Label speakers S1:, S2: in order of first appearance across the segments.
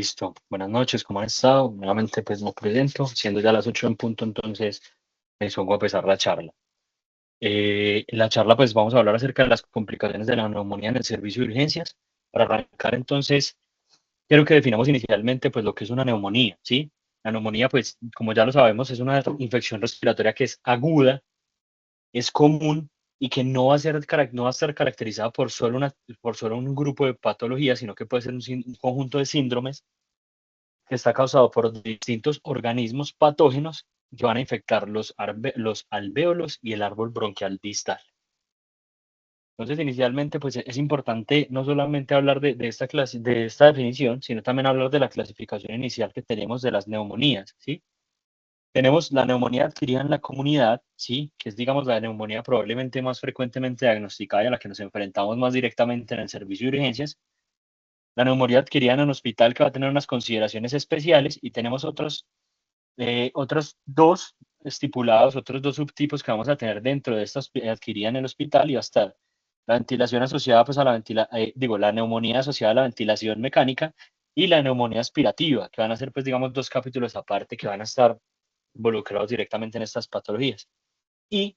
S1: Listo. Buenas noches, ¿cómo han estado? Nuevamente, pues me presento, siendo ya las 8 en punto, entonces me pongo a empezar la charla. En la charla, pues vamos a hablar acerca de las complicaciones de la neumonía en el servicio de urgencias. Para arrancar, entonces, quiero que definamos inicialmente, pues, lo que es una neumonía, ¿sí? La neumonía, pues, como ya lo sabemos, es una infección respiratoria que es aguda, es común y que no va a ser, no va a estar caracterizada por solo un grupo de patologías, sino que puede ser un conjunto de síndromes que está causado por distintos organismos patógenos que van a infectar los alvéolos y el árbol bronquial distal. Entonces, inicialmente, pues es importante no solamente hablar de esta clase, de esta definición, sino también hablar de la clasificación inicial que tenemos de las neumonías, ¿sí? Tenemos la neumonía adquirida en la comunidad, ¿sí? Que es, digamos, la neumonía probablemente más frecuentemente diagnosticada y a la que nos enfrentamos más directamente en el servicio de urgencias. La neumonía adquirida en un hospital que va a tener unas consideraciones especiales y tenemos otros dos estipulados, otros dos subtipos que vamos a tener dentro de esta adquirida en el hospital y va a estar la ventilación asociada pues a la neumonía asociada a la ventilación mecánica y la neumonía aspirativa, que van a ser pues digamos dos capítulos aparte que van a estar involucrados directamente en estas patologías. Y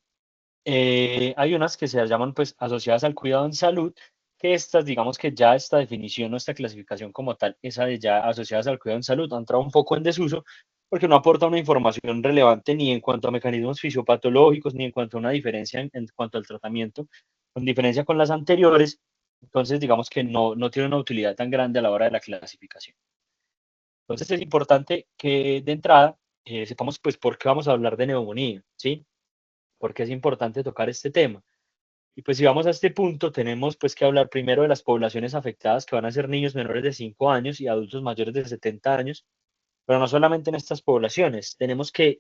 S1: hay unas que se llaman pues asociadas al cuidado en salud, que estas, digamos que ya esta definición o esta clasificación como tal, esa de ya asociadas al cuidado en salud, ha entrado un poco en desuso porque no aporta una información relevante ni en cuanto a mecanismos fisiopatológicos, ni en cuanto a una diferencia en cuanto al tratamiento, con diferencia con las anteriores. Entonces, digamos que no tiene una utilidad tan grande a la hora de la clasificación. Entonces, es importante que de entrada sepamos pues por qué vamos a hablar de neumonía, ¿sí? Porque es importante tocar este tema. Y pues si vamos a este punto, tenemos pues que hablar primero de las poblaciones afectadas, que van a ser niños menores de 5 años y adultos mayores de 70 años, pero no solamente en estas poblaciones. Tenemos que,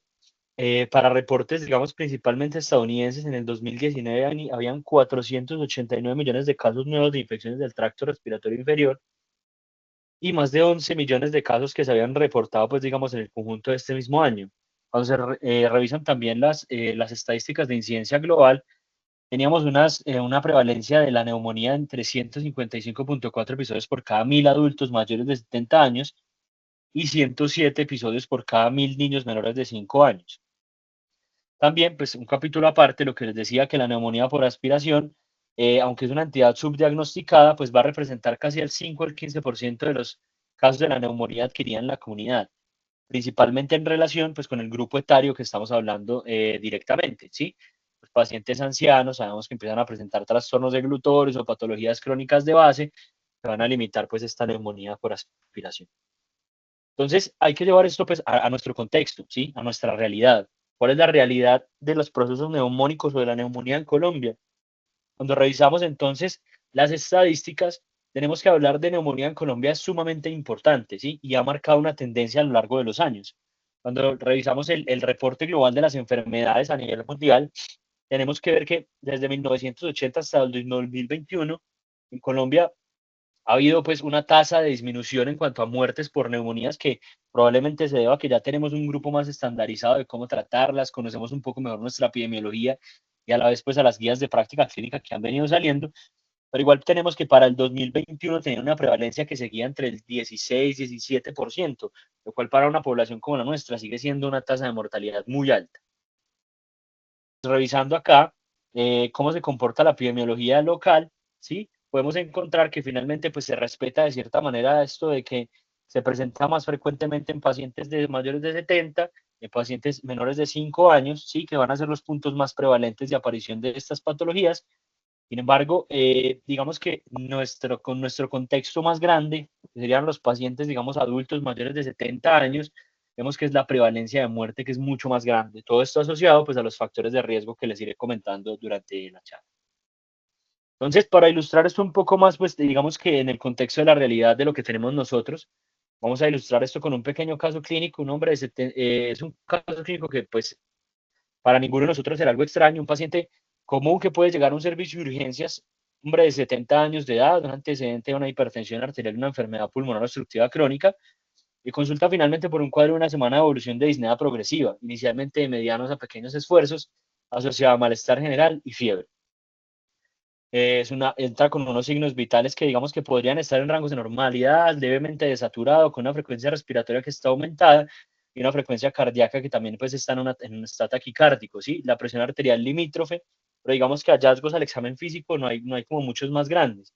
S1: para reportes, digamos, principalmente estadounidenses, en el 2019 habían 489 millones de casos nuevos de infecciones del tracto respiratorio inferior y más de 11 millones de casos que se habían reportado, pues digamos, en el conjunto de este mismo año. Cuando revisan también las estadísticas de incidencia global, teníamos una prevalencia de la neumonía en 355,4 episodios por cada 1.000 adultos mayores de 70 años y 107 episodios por cada 1.000 niños menores de 5 años. También, pues un capítulo aparte, lo que les decía que la neumonía por aspiración, aunque es una entidad subdiagnosticada, pues va a representar casi el 5 al 15% de los casos de la neumonía adquirida en la comunidad, principalmente en relación pues con el grupo etario que estamos hablando directamente, ¿sí? Los pacientes ancianos sabemos que empiezan a presentar trastornos de glutores o patologías crónicas de base que van a limitar pues esta neumonía por aspiración. Entonces hay que llevar esto pues a nuestro contexto, ¿sí? A nuestra realidad. ¿Cuál es la realidad de los procesos neumónicos o de la neumonía en Colombia? Cuando revisamos entonces las estadísticas, tenemos que hablar de neumonía en Colombia es sumamente importante, ¿sí? Y ha marcado una tendencia a lo largo de los años. Cuando revisamos el reporte global de las enfermedades a nivel mundial, tenemos que ver que desde 1980 hasta el 2021, en Colombia ha habido pues una tasa de disminución en cuanto a muertes por neumonías que probablemente se deba a que ya tenemos un grupo más estandarizado de cómo tratarlas, conocemos un poco mejor nuestra epidemiología y a la vez pues a las guías de práctica clínica que han venido saliendo, pero igual tenemos que para el 2021 tenía una prevalencia que seguía entre el 16-17%, lo cual para una población como la nuestra sigue siendo una tasa de mortalidad muy alta. Revisando acá cómo se comporta la epidemiología local, ¿sí? Podemos encontrar que finalmente pues se respeta de cierta manera esto de que se presenta más frecuentemente en pacientes de mayores de 70, en pacientes menores de 5 años, ¿sí? Que van a ser los puntos más prevalentes de aparición de estas patologías. Sin embargo, digamos que con nuestro contexto más grande, que serían los pacientes, digamos, adultos mayores de 70 años, vemos que es la prevalencia de muerte que es mucho más grande. Todo esto asociado pues a los factores de riesgo que les iré comentando durante la charla. Entonces, para ilustrar esto un poco más, pues digamos que en el contexto de la realidad de lo que tenemos nosotros, vamos a ilustrar esto con un pequeño caso clínico. Un hombre es un caso clínico que pues para ninguno de nosotros será algo extraño, un paciente común que puede llegar a un servicio de urgencias, hombre de 70 años de edad, un antecedente de una hipertensión arterial, una enfermedad pulmonar obstructiva crónica, y consulta finalmente por un cuadro de una semana de evolución de disnea progresiva, inicialmente de medianos a pequeños esfuerzos, asociada a malestar general y fiebre. entra con unos signos vitales que digamos que podrían estar en rangos de normalidad, levemente desaturado, con una frecuencia respiratoria que está aumentada y una frecuencia cardíaca que también pues está en un estado taquicárdico, ¿sí? La presión arterial limítrofe, pero digamos que hallazgos al examen físico no hay como muchos más grandes.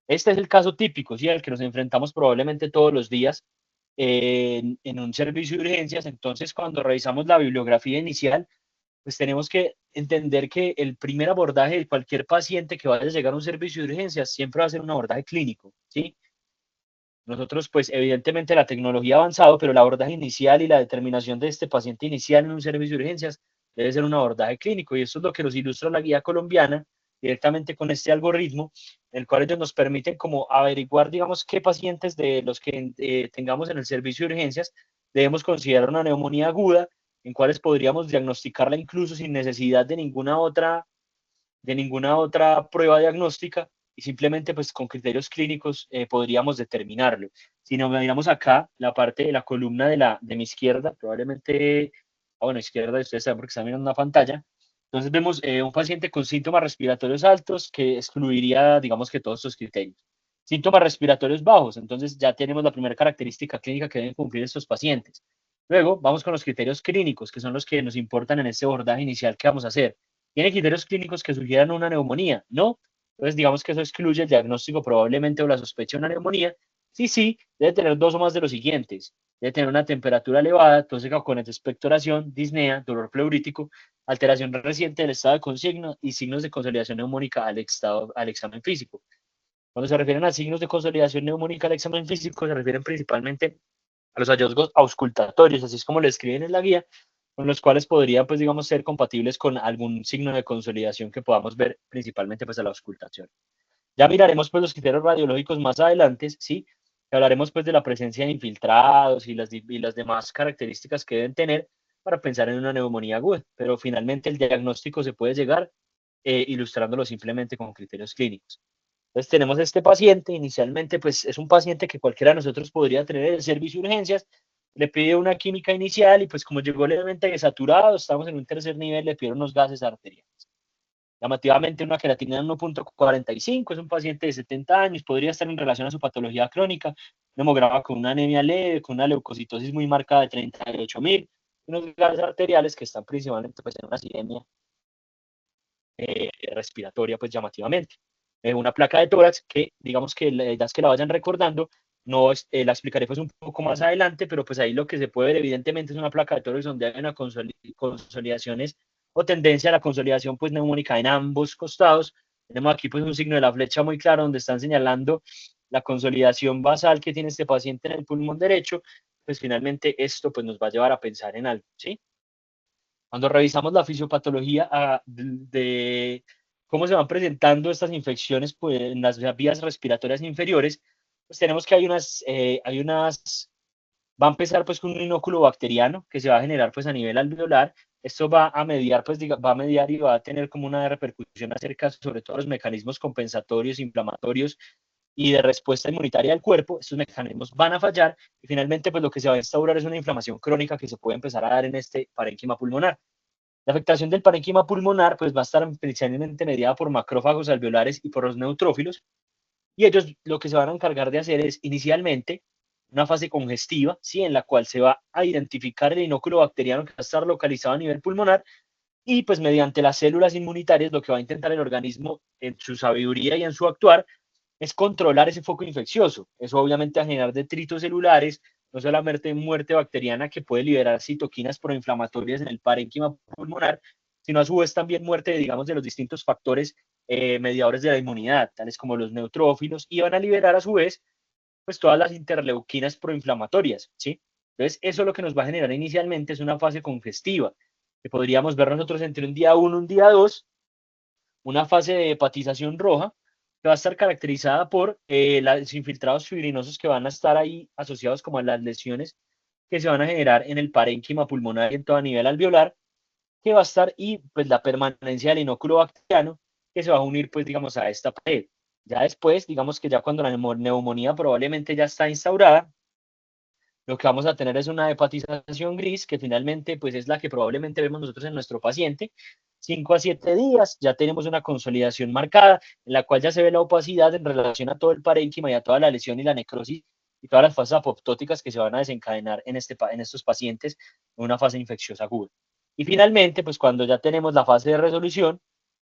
S1: Este es el caso típico, ¿sí? Al que nos enfrentamos probablemente todos los días en un servicio de urgencias. Entonces, cuando revisamos la bibliografía inicial, pues tenemos que entender que el primer abordaje de cualquier paciente que vaya a llegar a un servicio de urgencias siempre va a ser un abordaje clínico, ¿sí? Nosotros, pues evidentemente la tecnología ha avanzado, pero el abordaje inicial y la determinación de este paciente inicial en un servicio de urgencias debe ser un abordaje clínico y eso es lo que nos ilustra la guía colombiana directamente con este algoritmo, en el cual ellos nos permiten como averiguar, digamos, qué pacientes de los que tengamos en el servicio de urgencias debemos considerar una neumonía aguda, en cuales podríamos diagnosticarla incluso sin necesidad de ninguna otra prueba diagnóstica y simplemente pues con criterios clínicos podríamos determinarlo. Si nos miramos acá, la parte de la columna de mi izquierda, probablemente, bueno, izquierda, ustedes saben porque están mirando una pantalla, entonces vemos un paciente con síntomas respiratorios altos que excluiría, digamos que todos estos criterios. Síntomas respiratorios bajos, entonces ya tenemos la primera característica clínica que deben cumplir estos pacientes. Luego vamos con los criterios clínicos, que son los que nos importan en este abordaje inicial que vamos a hacer. ¿Tiene criterios clínicos que sugieran una neumonía? No. Entonces, digamos que eso excluye el diagnóstico probablemente o la sospecha de una neumonía. Sí, sí, debe tener dos o más de los siguientes. Debe tener una temperatura elevada, tos con expectoración, disnea, dolor pleurítico, alteración reciente del estado de consigna y signos de consolidación neumónica al examen físico. Cuando se refieren a signos de consolidación neumónica al examen físico, se refieren principalmente a los hallazgos auscultatorios, así es como lo escriben en la guía, con los cuales podrían, pues, digamos, ser compatibles con algún signo de consolidación que podamos ver principalmente, pues, a la auscultación. Ya miraremos, pues, los criterios radiológicos más adelante, ¿sí? Hablaremos, pues, de la presencia de infiltrados y las demás características que deben tener para pensar en una neumonía aguda, pero finalmente el diagnóstico se puede llegar ilustrándolo simplemente con criterios clínicos. Entonces tenemos este paciente, inicialmente pues es un paciente que cualquiera de nosotros podría tener en el servicio de urgencias, le pide una química inicial y pues como llegó levemente desaturado, estamos en un tercer nivel, le pidieron unos gases arteriales. Llamativamente una creatinina de 1.45, es un paciente de 70 años, podría estar en relación a su patología crónica, un hemograma con una anemia leve, con una leucocitosis muy marcada de 38.000, unos gases arteriales que están principalmente pues en una acidemia respiratoria pues llamativamente. Una placa de tórax que digamos que la idea es que la vayan recordando, no la explicaré pues un poco más adelante, pero pues ahí lo que se puede ver evidentemente es una placa de tórax donde hay una consolidaciones o tendencia a la consolidación pues neumónica en ambos costados. Tenemos aquí pues un signo de la flecha muy claro donde están señalando la consolidación basal que tiene este paciente en el pulmón derecho, pues finalmente esto pues nos va a llevar a pensar en algo, ¿sí? Cuando revisamos la fisiopatología de cómo se van presentando estas infecciones pues, en las vías respiratorias inferiores, pues tenemos que va a empezar pues con un inóculo bacteriano que se va a generar pues a nivel alveolar. Esto va a mediar, pues va a mediar y va a tener como una repercusión acerca sobre todo los mecanismos compensatorios, inflamatorios y de respuesta inmunitaria del cuerpo. Estos mecanismos van a fallar y finalmente pues lo que se va a instaurar es una inflamación crónica que se puede empezar a dar en este parénquima pulmonar. La afectación del parénquima pulmonar pues va a estar principalmente mediada por macrófagos alveolares y por los neutrófilos y ellos lo que se van a encargar de hacer es inicialmente una fase congestiva, ¿sí? En la cual se va a identificar el inóculo bacteriano que va a estar localizado a nivel pulmonar y pues mediante las células inmunitarias lo que va a intentar el organismo en su sabiduría y en su actuar es controlar ese foco infeccioso. Eso obviamente va a generar detritos celulares, no solamente muerte bacteriana que puede liberar citoquinas proinflamatorias en el parénquima pulmonar, sino a su vez también muerte, digamos, de los distintos factores mediadores de la inmunidad, tales como los neutrófilos, y van a liberar a su vez pues todas las interleuquinas proinflamatorias, ¿sí? Entonces, eso lo que nos va a generar inicialmente es una fase congestiva, que podríamos ver nosotros entre un día 1 y un día 2, una fase de hepatización roja, que va a estar caracterizada por los infiltrados fibrinosos que van a estar ahí asociados como a las lesiones que se van a generar en el parénquima pulmonar y en todo a nivel alveolar, que va a estar y pues la permanencia del inóculo bacteriano que se va a unir pues digamos a esta pared. Ya después, digamos que ya cuando la neumonía probablemente ya está instaurada, lo que vamos a tener es una hepatización gris que finalmente pues es la que probablemente vemos nosotros en nuestro paciente, 5 a 7 días, ya tenemos una consolidación marcada, en la cual ya se ve la opacidad en relación a todo el parénquima y a toda la lesión y la necrosis y todas las fases apoptóticas que se van a desencadenar en estos pacientes en una fase infecciosa aguda. Y finalmente, pues cuando ya tenemos la fase de resolución,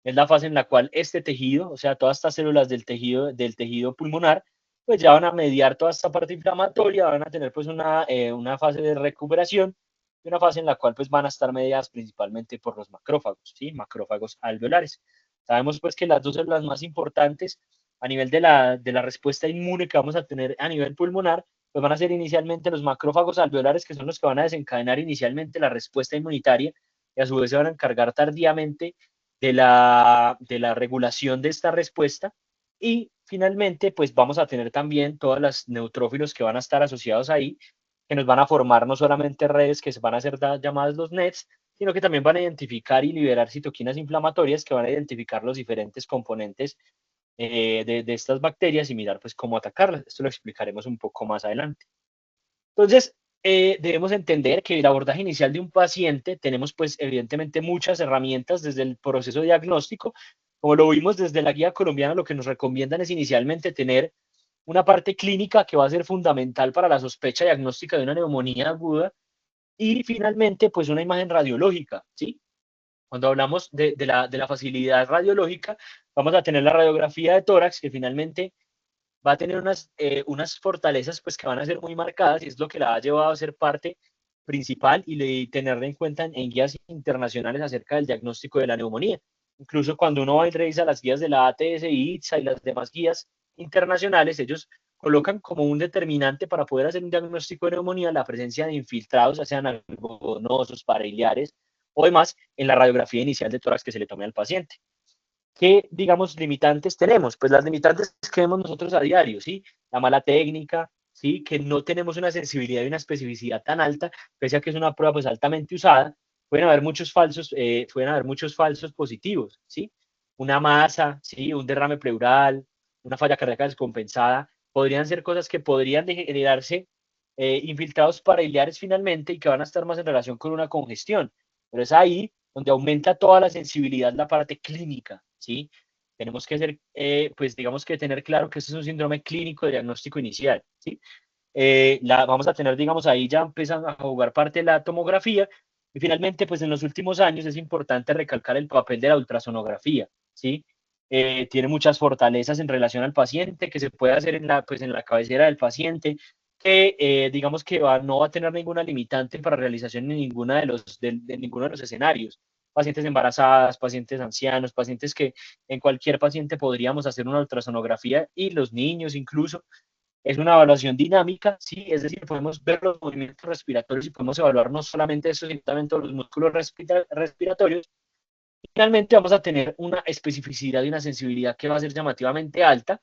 S1: es la fase en la cual este tejido, o sea, todas estas células del tejido pulmonar, pues ya van a mediar toda esta parte inflamatoria, van a tener pues una fase de recuperación y una fase en la cual pues van a estar mediadas principalmente por los macrófagos, ¿sí? Macrófagos alveolares. Sabemos pues que las dos células más importantes a nivel de la respuesta inmune que vamos a tener a nivel pulmonar, pues van a ser inicialmente los macrófagos alveolares, que son los que van a desencadenar inicialmente la respuesta inmunitaria y a su vez se van a encargar tardíamente de la regulación de esta respuesta. Y finalmente, pues vamos a tener también todas las neutrófilos que van a estar asociados ahí, que nos van a formar no solamente redes que se van a ser llamadas los NETs, sino que también van a identificar y liberar citoquinas inflamatorias que van a identificar los diferentes componentes de estas bacterias y mirar pues cómo atacarlas. Esto lo explicaremos un poco más adelante. Entonces, debemos entender que el abordaje inicial de un paciente tenemos pues evidentemente muchas herramientas desde el proceso diagnóstico. Como lo vimos desde la guía colombiana, lo que nos recomiendan es inicialmente tener una parte clínica que va a ser fundamental para la sospecha diagnóstica de una neumonía aguda y finalmente pues una imagen radiológica, ¿sí? Cuando hablamos de la facilidad radiológica, vamos a tener la radiografía de tórax que finalmente va a tener unas fortalezas pues que van a ser muy marcadas y es lo que la ha llevado a ser parte principal y tenerla en cuenta en guías internacionales acerca del diagnóstico de la neumonía. Incluso cuando uno va y revisa las guías de la ATS, ITSA y las demás guías internacionales, ellos colocan como un determinante para poder hacer un diagnóstico de neumonía la presencia de infiltrados, ya sean algodonosos, pariliares o demás, en la radiografía inicial de tórax que se le tome al paciente. ¿Qué, digamos, limitantes tenemos? Pues las limitantes que vemos nosotros a diario, ¿sí? La mala técnica, ¿sí? Que no tenemos una sensibilidad y una especificidad tan alta, pese a que es una prueba pues altamente usada, pueden haber muchos falsos positivos, ¿sí? Una masa, ¿sí? Un derrame pleural, una falla cardíaca descompensada, podrían ser cosas que podrían generarse infiltrados paraliares finalmente y que van a estar más en relación con una congestión. Pero es ahí donde aumenta toda la sensibilidad, la parte clínica, ¿sí? Tenemos que ser, pues digamos que tener claro que este es un síndrome clínico de diagnóstico inicial, ¿sí? Vamos a tener, digamos, ahí ya empiezan a jugar parte de la tomografía y finalmente, pues en los últimos años es importante recalcar el papel de la ultrasonografía, ¿sí? Tiene muchas fortalezas en relación al paciente, que se puede hacer pues en la cabecera del paciente, que digamos que no va a tener ninguna limitante para realización en ninguno de los escenarios. Pacientes embarazadas, pacientes ancianos, pacientes que en cualquier paciente podríamos hacer una ultrasonografía y los niños incluso. Es una evaluación dinámica, sí, es decir, podemos ver los movimientos respiratorios y podemos evaluar no solamente eso, sino también todos los músculos respiratorios. Finalmente vamos a tener una especificidad y una sensibilidad que va a ser llamativamente alta.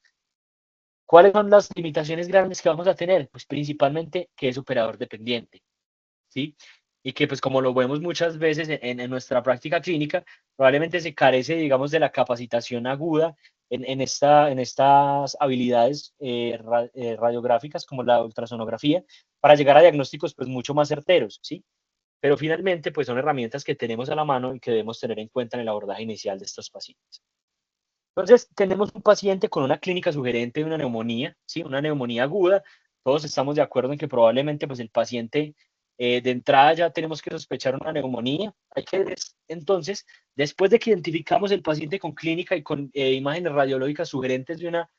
S1: ¿Cuáles son las limitaciones grandes que vamos a tener? Pues principalmente que es operador dependiente, ¿sí? Y que pues como lo vemos muchas veces en nuestra práctica clínica, probablemente se carece, digamos, de la capacitación aguda en estas habilidades radiográficas como la ultrasonografía para llegar a diagnósticos pues mucho más certeros, ¿sí? Pero finalmente pues son herramientas que tenemos a la mano y que debemos tener en cuenta en el abordaje inicial de estos pacientes. Entonces, tenemos un paciente con una clínica sugerente de una neumonía, ¿sí? Una neumonía aguda. Todos estamos de acuerdo en que probablemente pues, el paciente de entrada ya tenemos que sospechar una neumonía. Entonces, después de que identificamos el paciente con clínica y con imágenes radiológicas sugerentes de una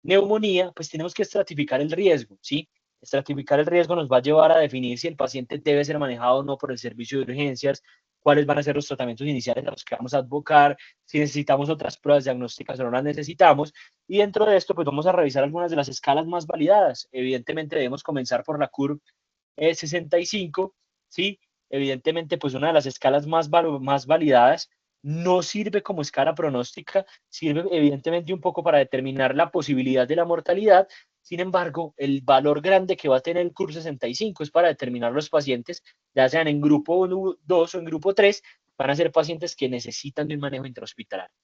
S1: neumonía, pues tenemos que estratificar el riesgo, ¿sí? Estratificar el riesgo nos va a llevar a definir si el paciente debe ser manejado o no por el servicio de urgencias, cuáles van a ser los tratamientos iniciales a los que vamos a advocar, si necesitamos otras pruebas diagnósticas o no las necesitamos. Y dentro de esto, pues vamos a revisar algunas de las escalas más validadas. Evidentemente debemos comenzar por la CURV 65, ¿sí? Evidentemente, pues una de las escalas más validadas no sirve como escala pronóstica, sirve evidentemente un poco para determinar la posibilidad de la mortalidad. Sin embargo, el valor grande que va a tener el CURV 65 es para determinar los pacientes, ya sean en grupo 2 o en grupo 3, van a ser pacientes que necesitan de un manejo intrahospitalario.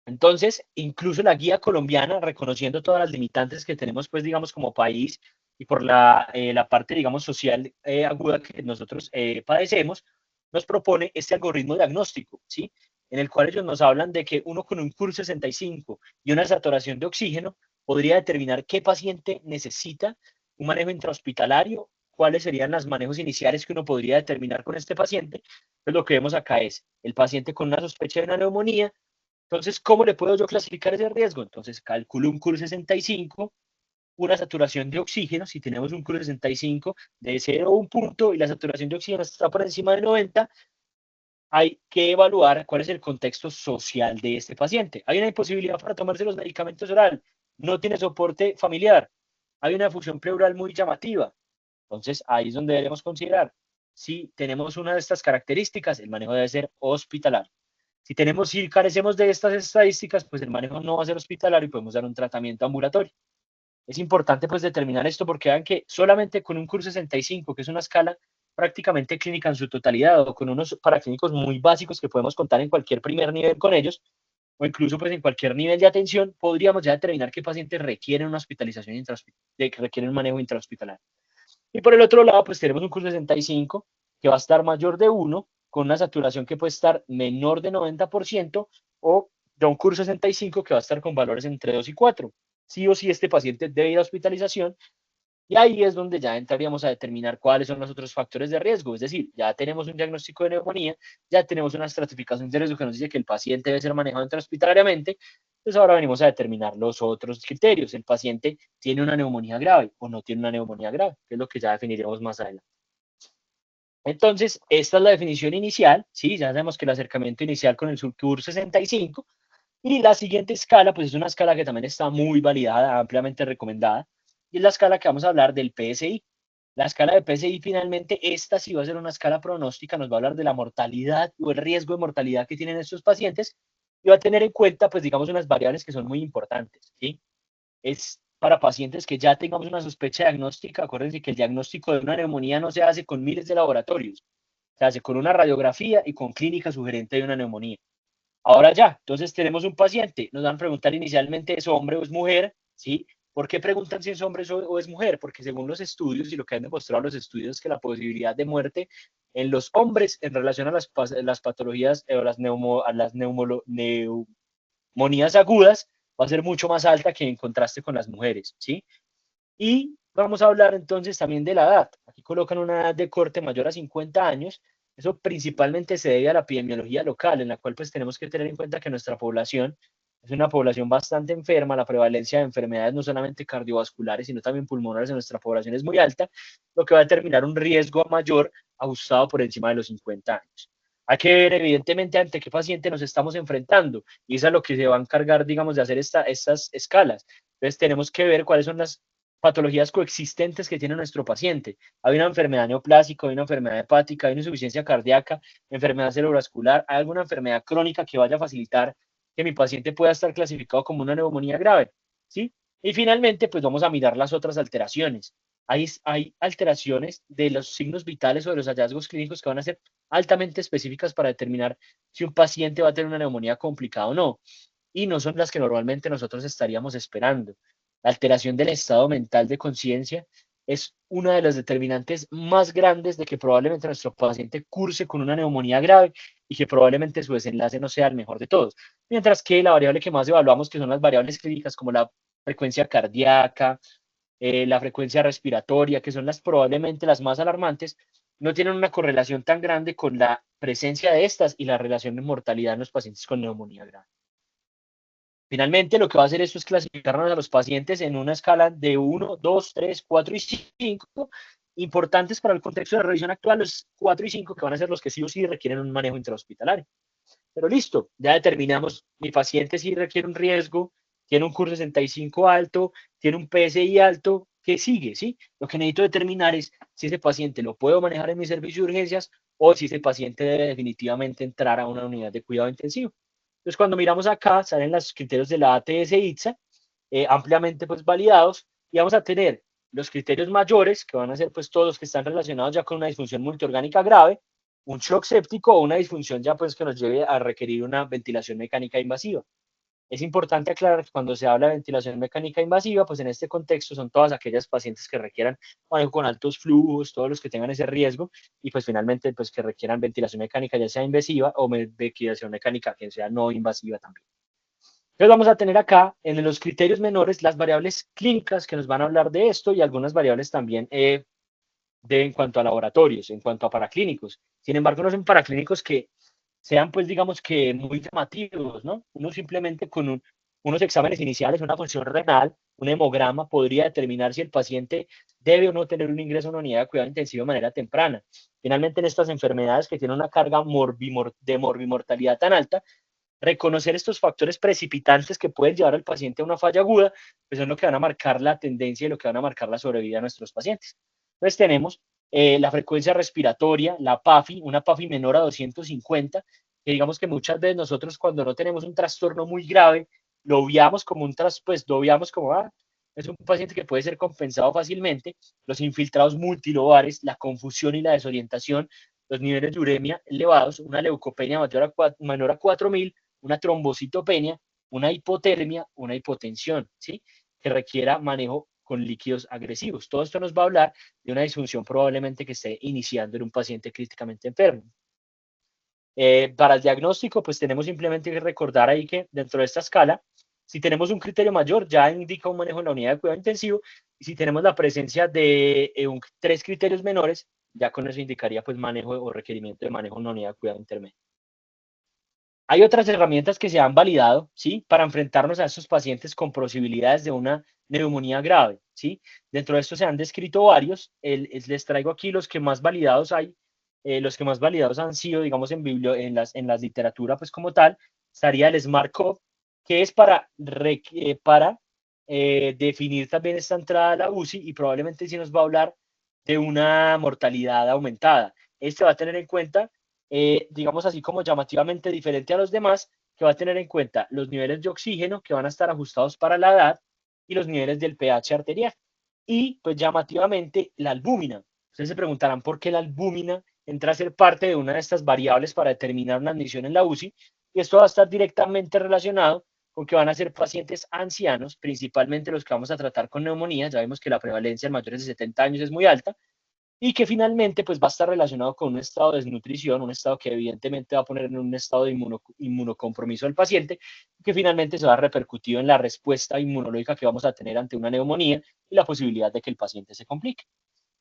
S1: Entonces, incluso la guía colombiana, reconociendo todas las limitantes que tenemos, pues, digamos, como país y por la parte, digamos, social aguda que nosotros padecemos, nos propone este algoritmo diagnóstico, ¿sí? En el cual ellos nos hablan de que uno con un CUR 65 y una saturación de oxígeno podría determinar qué paciente necesita un manejo intrahospitalario, cuáles serían los manejos iniciales que uno podría determinar con este paciente. Pues lo que vemos acá es el paciente con una sospecha de una neumonía. Entonces, ¿cómo le puedo yo clasificar ese riesgo? Entonces, calculo un CUR 65, una saturación de oxígeno. Si tenemos un CUR 65 de 0 a 1 punto y la saturación de oxígeno está por encima de 90, hay que evaluar cuál es el contexto social de este paciente. Hay una imposibilidad para tomarse los medicamentos oral, no tiene soporte familiar, hay una fusión pleural muy llamativa. Entonces, ahí es donde debemos considerar. Si tenemos una de estas características, el manejo debe ser hospitalario. Si carecemos de estas estadísticas, pues el manejo no va a ser hospitalario y podemos dar un tratamiento ambulatorio. Es importante pues determinar esto porque vean que solamente con un CUR 65, que es una escala prácticamente clínica en su totalidad, o con unos paraclínicos muy básicos que podemos contar en cualquier primer nivel con ellos, o incluso pues en cualquier nivel de atención, podríamos ya determinar qué pacientes requieren una hospitalización que requieren un manejo intrahospitalario. Y por el otro lado, pues tenemos un CUR 65 que va a estar mayor de 1, con una saturación que puede estar menor de 90%, o ya un CUR 65 que va a estar con valores entre 2 y 4. Sí o sí este paciente debe ir a hospitalización, y ahí es donde ya entraríamos a determinar cuáles son los otros factores de riesgo. Es decir, ya tenemos un diagnóstico de neumonía, ya tenemos una estratificación de riesgo que nos dice que el paciente debe ser manejado intrahospitalariamente. Entonces ahora venimos a determinar los otros criterios. El paciente tiene una neumonía grave o no tiene una neumonía grave, que es lo que ya definiremos más adelante. Entonces, esta es la definición inicial, ¿sí? Ya sabemos que el acercamiento inicial con el CUR 65, y la siguiente escala, pues es una escala que también está muy validada, ampliamente recomendada, y es la escala que vamos a hablar del PSI. La escala de PSI, finalmente, esta sí va a ser una escala pronóstica, nos va a hablar de la mortalidad o el riesgo de mortalidad que tienen estos pacientes, y va a tener en cuenta, pues digamos, unas variables que son muy importantes, ¿sí? Es para pacientes que ya tengamos una sospecha diagnóstica. Acuérdense que el diagnóstico de una neumonía no se hace con miles de laboratorios, se hace con una radiografía y con clínica sugerente de una neumonía. Ahora ya, entonces tenemos un paciente, nos van a preguntar inicialmente es hombre o es mujer, ¿sí? ¿Por qué preguntan si es hombre o es mujer? Porque según los estudios y lo que han demostrado los estudios es que la posibilidad de muerte en los hombres en relación a las patologías o las neumonías agudas va a ser mucho más alta que en contraste con las mujeres, ¿sí? Y vamos a hablar entonces también de la edad. Aquí colocan una edad de corte mayor a 50 años. Eso principalmente se debe a la epidemiología local, en la cual pues tenemos que tener en cuenta que nuestra población es una población bastante enferma. La prevalencia de enfermedades no solamente cardiovasculares, sino también pulmonares en nuestra población es muy alta, lo que va a determinar un riesgo mayor ajustado por encima de los 50 años. Hay que ver evidentemente ante qué paciente nos estamos enfrentando, y eso es lo que se va a encargar, digamos, de hacer estas escalas. Entonces tenemos que ver cuáles son las patologías coexistentes que tiene nuestro paciente. Hay una enfermedad neoplásica, hay una enfermedad hepática, hay una insuficiencia cardíaca, enfermedad cerebrovascular, hay alguna enfermedad crónica que vaya a facilitar que mi paciente pueda estar clasificado como una neumonía grave, ¿sí? Y finalmente, pues vamos a mirar las otras alteraciones. Hay alteraciones de los signos vitales o de los hallazgos clínicos que van a ser altamente específicas para determinar si un paciente va a tener una neumonía complicada o no, y no son las que normalmente nosotros estaríamos esperando. La alteración del estado mental de conciencia es una de las determinantes más grandes de que probablemente nuestro paciente curse con una neumonía grave y que probablemente su desenlace no sea el mejor de todos. Mientras que la variable que más evaluamos, que son las variables clínicas como la frecuencia cardíaca, la frecuencia respiratoria, que son probablemente las más alarmantes, no tienen una correlación tan grande con la presencia de estas y la relación de mortalidad en los pacientes con neumonía grave. Finalmente, lo que va a hacer esto es clasificarnos a los pacientes en una escala de 1, 2, 3, 4 y 5. Importantes para el contexto de la revisión actual, los 4 y 5 que van a ser los que sí o sí requieren un manejo intrahospitalario. Pero listo, ya determinamos, mi paciente sí requiere un riesgo, tiene un CUR 65 alto, tiene un PSI alto, ¿qué sigue? ¿Sí? Lo que necesito determinar es si ese paciente lo puedo manejar en mi servicio de urgencias o si ese paciente debe definitivamente entrar a una unidad de cuidado intensivo. Entonces, cuando miramos acá, salen los criterios de la ATS-ITSA, ampliamente pues validados, y vamos a tener los criterios mayores, que van a ser pues todos los que están relacionados ya con una disfunción multiorgánica grave, un shock séptico o una disfunción ya pues que nos lleve a requerir una ventilación mecánica invasiva. Es importante aclarar que cuando se habla de ventilación mecánica invasiva, pues en este contexto son todas aquellas pacientes que requieran manejo con altos flujos, todos los que tengan ese riesgo, y pues finalmente pues que requieran ventilación mecánica ya sea invasiva o ventilación mecánica que sea no invasiva también. Entonces vamos a tener acá en los criterios menores las variables clínicas que nos van a hablar de esto y algunas variables también en cuanto a laboratorios, en cuanto a paraclínicos. Sin embargo, no son paraclínicos que sean, pues, digamos que muy llamativos, ¿no? Uno simplemente con unos exámenes iniciales, una función renal, un hemograma, podría determinar si el paciente debe o no tener un ingreso a una unidad de cuidado intensivo de manera temprana. Finalmente, en estas enfermedades que tienen una carga de morbimortalidad tan alta, reconocer estos factores precipitantes que pueden llevar al paciente a una falla aguda, pues son lo que van a marcar la tendencia y lo que van a marcar la sobrevida de nuestros pacientes. Entonces tenemos la frecuencia respiratoria, la PAFI, una PAFI menor a 250, que digamos que muchas veces nosotros cuando no tenemos un trastorno muy grave, lo obviamos como pues lo obviamos como, es un paciente que puede ser compensado fácilmente, los infiltrados multilobares, la confusión y la desorientación, los niveles de uremia elevados, una leucopenia menor a 4000, una trombocitopenia, una hipotermia, una hipotensión, ¿sí? Que requiera manejo con líquidos agresivos. Todo esto nos va a hablar de una disfunción probablemente que esté iniciando en un paciente críticamente enfermo. Para el diagnóstico, pues tenemos simplemente que recordar ahí que dentro de esta escala, si tenemos un criterio mayor, ya indica un manejo en la unidad de cuidado intensivo, y si tenemos la presencia de 3 criterios menores, ya con eso indicaría pues manejo o requerimiento de manejo en la unidad de cuidado intermedio. Hay otras herramientas que se han validado, ¿sí? Para enfrentarnos a estos pacientes con posibilidades de una neumonía grave, ¿sí? Dentro de esto se han descrito varios. Les traigo aquí los que más validados hay. Los que más validados han sido, digamos, en las literatura, pues como tal, estaría el SMART-CoV, que es para definir también esta entrada a la UCI y probablemente sí nos va a hablar de una mortalidad aumentada. Este va a tener en cuenta digamos así como llamativamente diferente a los demás, que va a tener en cuenta los niveles de oxígeno que van a estar ajustados para la edad y los niveles del pH arterial. Y pues llamativamente la albúmina. Ustedes se preguntarán por qué la albúmina entra a ser parte de una de estas variables para determinar una admisión en la UCI. Y esto va a estar directamente relacionado con que van a ser pacientes ancianos, principalmente los que vamos a tratar con neumonía. Ya vemos que la prevalencia en mayores de 70 años es muy alta y que finalmente pues va a estar relacionado con un estado de desnutrición, un estado que evidentemente va a poner en un estado de inmunocompromiso al paciente, que finalmente se va a repercutir en la respuesta inmunológica que vamos a tener ante una neumonía y la posibilidad de que el paciente se complique.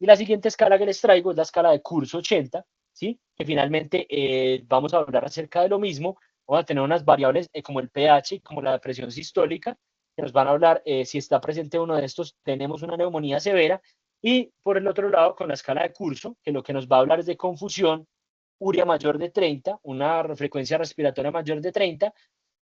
S1: Y la siguiente escala que les traigo es la escala de curso 80, ¿sí? Que finalmente vamos a hablar acerca de lo mismo. Vamos a tener unas variables como el pH, como la presión sistólica, que nos van a hablar si está presente uno de estos, tenemos una neumonía severa. Y por el otro lado, con la escala de curso, que lo que nos va a hablar es de confusión, urea mayor de 30, una frecuencia respiratoria mayor de 30,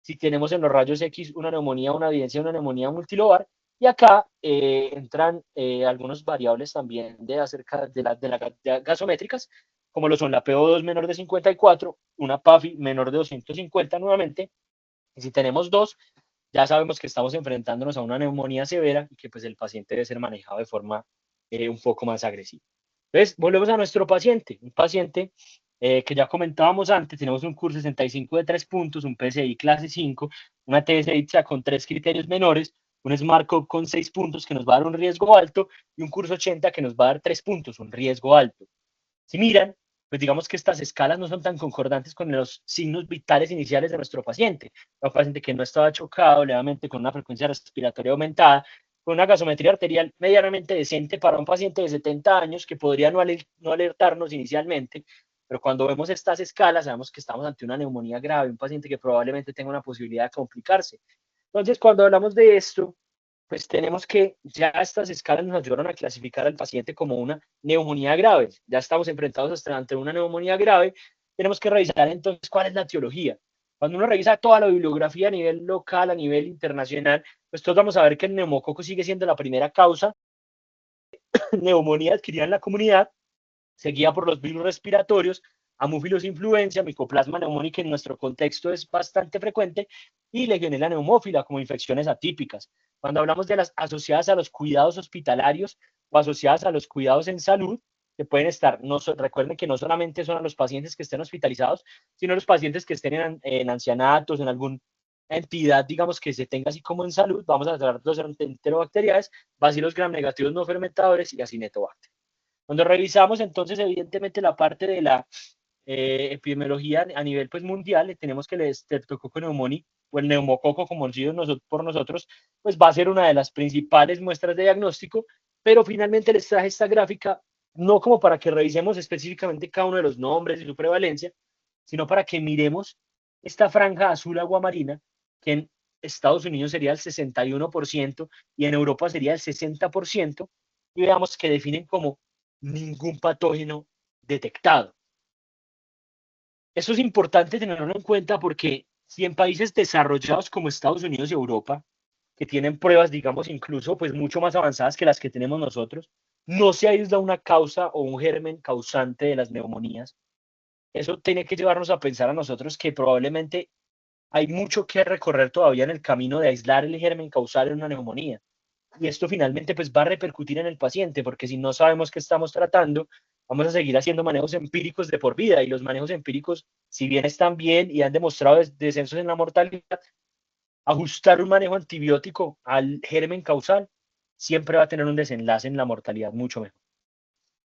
S1: si tenemos en los rayos X una neumonía, una evidencia de una neumonía multilobar, y acá entran algunas variables también de acerca de gasométricas, como lo son la PO2 menor de 54, una PAFI menor de 250 nuevamente, y si tenemos dos, ya sabemos que estamos enfrentándonos a una neumonía severa y que pues el paciente debe ser manejado de forma un poco más agresiva. Entonces, volvemos a nuestro paciente, un paciente que ya comentábamos antes, tenemos un curso 65 de 3 puntos, un PCI clase 5, una TSI con 3 criterios menores, un SMART con 6 puntos que nos va a dar un riesgo alto y un curso 80 que nos va a dar 3 puntos, un riesgo alto. Si miran, pues digamos que estas escalas no son tan concordantes con los signos vitales iniciales de nuestro paciente. Un paciente que no estaba chocado levemente con una frecuencia respiratoria aumentada, con una gasometría arterial medianamente decente para un paciente de 70 años que podría no alertarnos inicialmente, pero cuando vemos estas escalas sabemos que estamos ante una neumonía grave, un paciente que probablemente tenga una posibilidad de complicarse. Entonces, cuando hablamos de esto, pues tenemos que ya estas escalas nos ayudaron a clasificar al paciente como una neumonía grave. Ya estamos enfrentados hasta ante una neumonía grave. Tenemos que revisar entonces cuál es la etiología. Cuando uno revisa toda la bibliografía a nivel local, a nivel internacional, pues todos vamos a ver que el neumococo sigue siendo la primera causa de neumonía adquirida en la comunidad, seguida por los virus respiratorios, Haemophilus influenza, Mycoplasma pneumoniae, que en nuestro contexto es bastante frecuente, y Legionella neumófila como infecciones atípicas. Cuando hablamos de las asociadas a los cuidados hospitalarios o asociadas a los cuidados en salud, que pueden estar, recuerden que no solamente son a los pacientes que estén hospitalizados, sino los pacientes que estén en ancianatos, en algún entidad, digamos, que se tenga así como en salud, vamos a tratar los enterobacteriales, bacilos gram negativos no fermentadores y acinetobacter. Cuando revisamos entonces evidentemente la parte de la epidemiología a nivel pues mundial, tenemos que el Streptococcus pneumoniae o el neumococo conocido por nosotros, pues va a ser una de las principales muestras de diagnóstico, pero finalmente les traje esta gráfica no como para que revisemos específicamente cada uno de los nombres y su prevalencia, sino para que miremos esta franja azul aguamarina, que en Estados Unidos sería el 61% y en Europa sería el 60%, y veamos que definen como ningún patógeno detectado. Eso es importante tenerlo en cuenta porque si en países desarrollados como Estados Unidos y Europa, que tienen pruebas, digamos, incluso pues mucho más avanzadas que las que tenemos nosotros, no se aísla una causa o un germen causante de las neumonías, eso tiene que llevarnos a pensar a nosotros que probablemente hay mucho que recorrer todavía en el camino de aislar el germen causal en una neumonía. Y esto finalmente pues va a repercutir en el paciente, porque si no sabemos qué estamos tratando, vamos a seguir haciendo manejos empíricos de por vida, y los manejos empíricos, si bien están bien y han demostrado descensos en la mortalidad, ajustar un manejo antibiótico al germen causal siempre va a tener un desenlace en la mortalidad mucho mejor.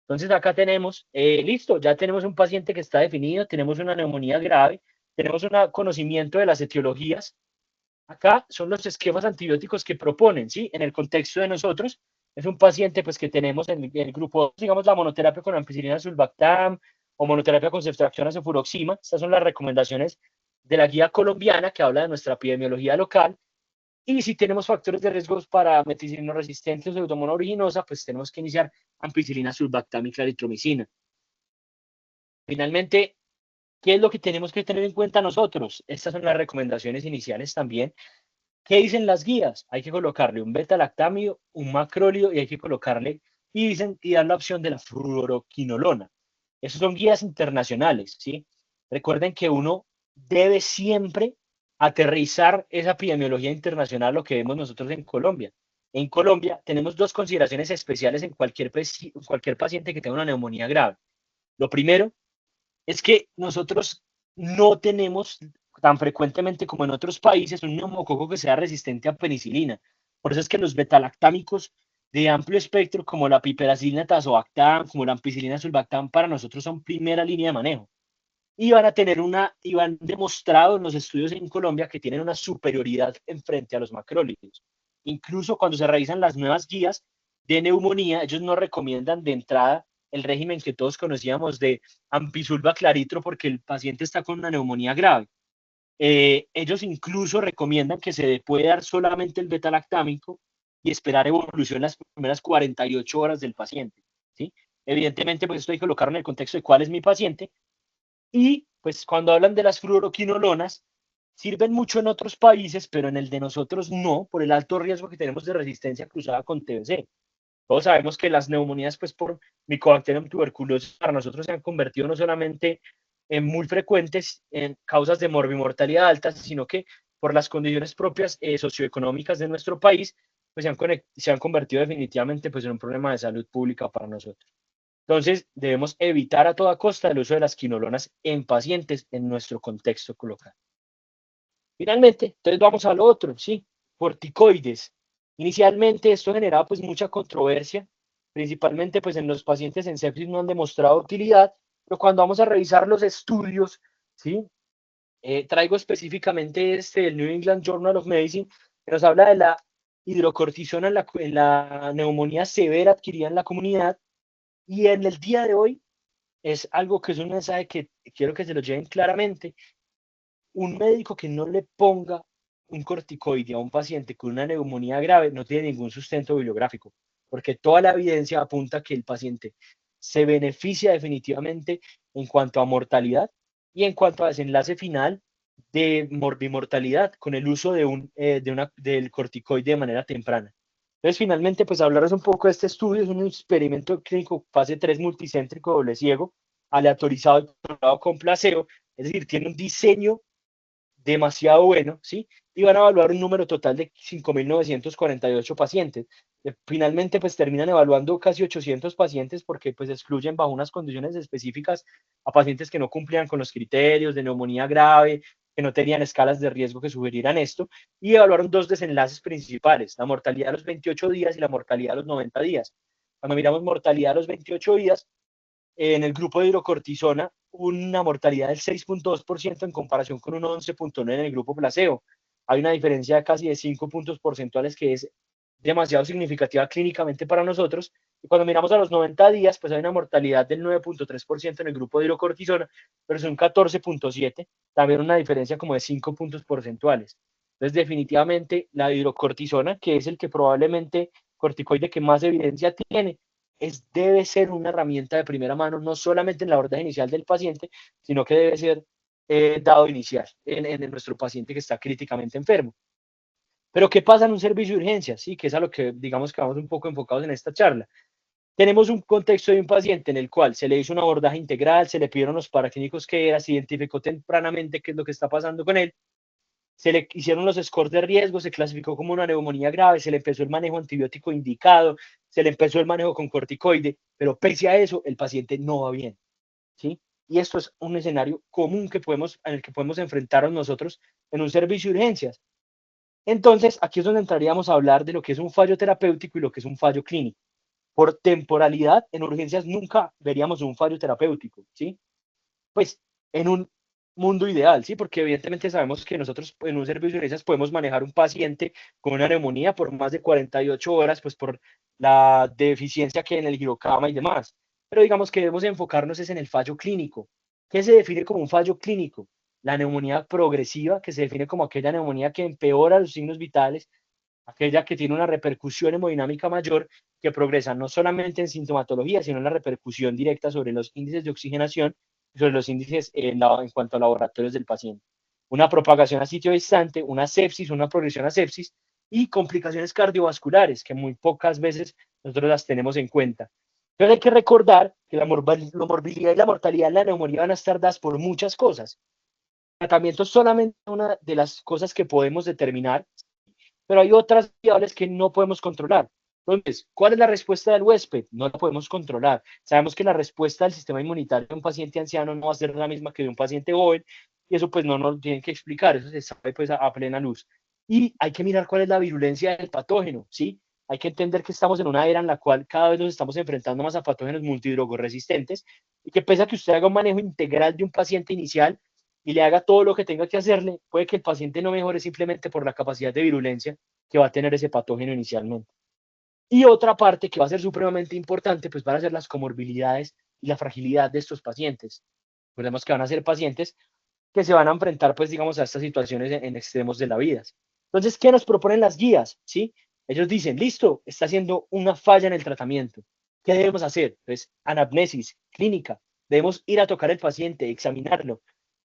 S1: Entonces acá tenemos, listo, ya tenemos un paciente que está definido, tenemos una neumonía grave, tenemos un conocimiento de las etiologías. Acá son los esquemas antibióticos que proponen, ¿sí? En el contexto de nosotros, es un paciente pues que tenemos en el grupo, digamos, la monoterapia con ampicilina sulbactam o monoterapia con ceftriaxona cefuroxima. Estas son las recomendaciones de la guía colombiana que habla de nuestra epidemiología local. Y si tenemos factores de riesgo para meticilina resistente o pseudomonas originosa, pues tenemos que iniciar ampicilina sulbactam y claritromicina. Finalmente, ¿qué es lo que tenemos que tener en cuenta nosotros? Estas son las recomendaciones iniciales también. ¿Qué dicen las guías? Hay que colocarle un beta-lactamio, un macrólido y hay que colocarle y dicen y dar la opción de la fluoroquinolona. Esas son guías internacionales, ¿sí? Recuerden que uno debe siempre aterrizar esa epidemiología internacional, lo que vemos nosotros en Colombia. En Colombia tenemos dos consideraciones especiales en cualquier paciente que tenga una neumonía grave. Lo primero es que nosotros no tenemos tan frecuentemente como en otros países un neumococo que sea resistente a penicilina. Por eso es que los betalactámicos de amplio espectro, como la piperacilina tazobactam, como la ampicilina sulbactam, para nosotros son primera línea de manejo. Y van a tener y van demostrado en los estudios en Colombia que tienen una superioridad en frente a los macrólidos. Incluso cuando se revisan las nuevas guías de neumonía, ellos no recomiendan de entrada el régimen que todos conocíamos de ampisulva claritro porque el paciente está con una neumonía grave. Ellos incluso recomiendan que se puede dar solamente el betalactámico y esperar evolución las primeras 48 horas del paciente, ¿sí? Evidentemente, pues esto hay que colocarlo en el contexto de cuál es mi paciente. Y pues cuando hablan de las fluoroquinolonas, sirven mucho en otros países, pero en el de nosotros no, por el alto riesgo que tenemos de resistencia cruzada con TBC. Todos sabemos que las neumonías, pues por Mycobacterium tuberculosis, para nosotros se han convertido no solamente en muy frecuentes en causas de morbimortalidad altas, sino que por las condiciones propias socioeconómicas de nuestro país, pues se han convertido definitivamente pues, en un problema de salud pública para nosotros. Entonces, debemos evitar a toda costa el uso de las quinolonas en pacientes en nuestro contexto local. Finalmente, entonces vamos al otro, ¿sí? Corticoides. Inicialmente esto generaba pues mucha controversia, principalmente pues en los pacientes en sepsis no han demostrado utilidad, pero cuando vamos a revisar los estudios, ¿sí? Traigo específicamente el New England Journal of Medicine, que nos habla de la hidrocortisona en la neumonía severa adquirida en la comunidad, y en el día de hoy es algo que es un mensaje que quiero que se lo lleven claramente. Un médico que no le ponga un corticoide a un paciente con una neumonía grave no tiene ningún sustento bibliográfico, porque toda la evidencia apunta que el paciente se beneficia definitivamente en cuanto a mortalidad y en cuanto a desenlace final de morbimortalidad con el uso del corticoide de manera temprana. Entonces, finalmente, pues hablaros un poco de este estudio. Es un experimento clínico fase 3 multicéntrico doble ciego, aleatorizado y controlado con placebo. Es decir, tiene un diseño demasiado bueno, ¿sí? Y van a evaluar un número total de 5.948 pacientes. Finalmente, pues terminan evaluando casi 800 pacientes porque pues excluyen bajo unas condiciones específicas a pacientes que no cumplían con los criterios de neumonía grave, que no tenían escalas de riesgo que sugirieran esto, y evaluaron dos desenlaces principales, la mortalidad a los 28 días y la mortalidad a los 90 días. Cuando miramos mortalidad a los 28 días, en el grupo de hidrocortisona, una mortalidad del 6.2% en comparación con un 11.9% en el grupo placebo. Hay una diferencia de casi de 5 puntos porcentuales que es demasiado significativa clínicamente para nosotros. Y cuando miramos a los 90 días, pues hay una mortalidad del 9.3% en el grupo de hidrocortisona, pero es un 14.7%, también una diferencia como de 5 puntos porcentuales. Entonces, definitivamente, la hidrocortisona, que es el que probablemente corticoide que más evidencia tiene, debe ser una herramienta de primera mano, no solamente en la abordaje inicial del paciente, sino que debe ser dado inicial en nuestro paciente que está críticamente enfermo. Pero ¿qué pasa en un servicio de urgencias? Sí, que es a lo que digamos que vamos un poco enfocados en esta charla. Tenemos un contexto de un paciente en el cual se le hizo un abordaje integral, se le pidieron los paraclínicos que era, se identificó tempranamente qué es lo que está pasando con él, se le hicieron los scores de riesgo, se clasificó como una neumonía grave, se le empezó el manejo antibiótico indicado, se le empezó el manejo con corticoide, pero pese a eso, el paciente no va bien, ¿sí? Y esto es un escenario común en el que podemos enfrentarnos nosotros en un servicio de urgencias. Entonces, aquí es donde entraríamos a hablar de lo que es un fallo terapéutico y lo que es un fallo clínico. Por temporalidad, en urgencias nunca veríamos un fallo terapéutico, ¿sí? Pues en un mundo ideal, ¿sí? Porque evidentemente sabemos que nosotros en un servicio de urgencias podemos manejar un paciente con una neumonía por más de 48 horas, pues por la deficiencia que hay en el girocama y demás. Pero digamos que debemos enfocarnos es en el fallo clínico. ¿Qué se define como un fallo clínico? La neumonía progresiva, que se define como aquella neumonía que empeora los signos vitales, aquella que tiene una repercusión hemodinámica mayor, que progresa no solamente en sintomatología, sino en la repercusión directa sobre los índices de oxigenación y sobre los índices en cuanto a laboratorios del paciente. Una propagación a sitio distante, una sepsis, una progresión a sepsis y complicaciones cardiovasculares, que muy pocas veces nosotros las tenemos en cuenta. Pero hay que recordar que la morbilidad y la mortalidad de la neumonía van a estar dadas por muchas cosas. El tratamiento es solamente una de las cosas que podemos determinar, pero hay otras variables que no podemos controlar. Entonces, ¿cuál es la respuesta del huésped? No la podemos controlar. Sabemos que la respuesta del sistema inmunitario de un paciente anciano no va a ser la misma que de un paciente joven, y eso pues no nos tienen que explicar, eso se sabe pues a plena luz. Y hay que mirar cuál es la virulencia del patógeno, ¿sí? Hay que entender que estamos en una era en la cual cada vez nos estamos enfrentando más a patógenos multidrogoresistentes y que pese a que usted haga un manejo integral de un paciente inicial, y le haga todo lo que tenga que hacerle, puede que el paciente no mejore simplemente por la capacidad de virulencia que va a tener ese patógeno inicialmente. Y otra parte que va a ser supremamente importante, pues van a ser las comorbilidades y la fragilidad de estos pacientes. Recordemos que van a ser pacientes que se van a enfrentar, pues, digamos, a estas situaciones en extremos de la vida. Entonces, ¿qué nos proponen las guías? ¿Sí? Ellos dicen, listo, está haciendo una falla en el tratamiento. ¿Qué debemos hacer? Pues, anamnesis, clínica. Debemos ir a tocar el paciente, examinarlo.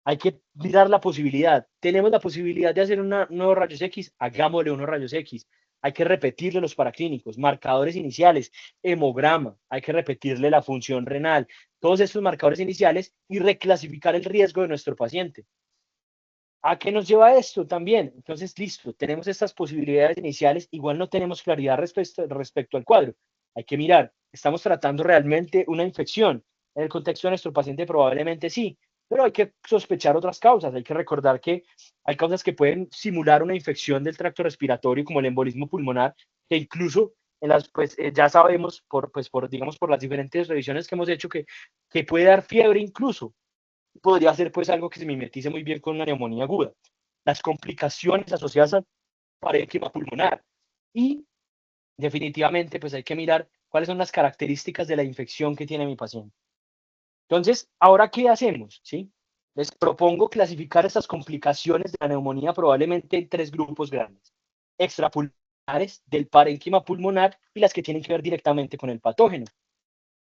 S1: Hay que mirar la posibilidad. Tenemos la posibilidad de hacer unos rayos X, hagámosle unos rayos X. Hay que repetirle los paraclínicos, marcadores iniciales, hemograma, hay que repetirle la función renal, todos estos marcadores iniciales y reclasificar el riesgo de nuestro paciente. ¿A qué nos lleva esto también? Entonces, listo, tenemos estas posibilidades iniciales, igual no tenemos claridad respecto al cuadro. Hay que mirar, ¿estamos tratando realmente una infección? En el contexto de nuestro paciente probablemente sí, pero hay que sospechar otras causas. Hay que recordar que hay causas que pueden simular una infección del tracto respiratorio, como el embolismo pulmonar, que incluso pues, ya sabemos digamos, por las diferentes revisiones que hemos hecho que puede dar fiebre incluso. Podría ser pues algo que se mimetice muy bien con una neumonía aguda. Las complicaciones asociadas al parénquima pulmonar y definitivamente pues hay que mirar cuáles son las características de la infección que tiene mi paciente. Entonces, ¿ahora qué hacemos? ¿Sí? Les propongo clasificar estas complicaciones de la neumonía probablemente en tres grupos grandes. Extrapulmonares, del parénquima pulmonar y las que tienen que ver directamente con el patógeno.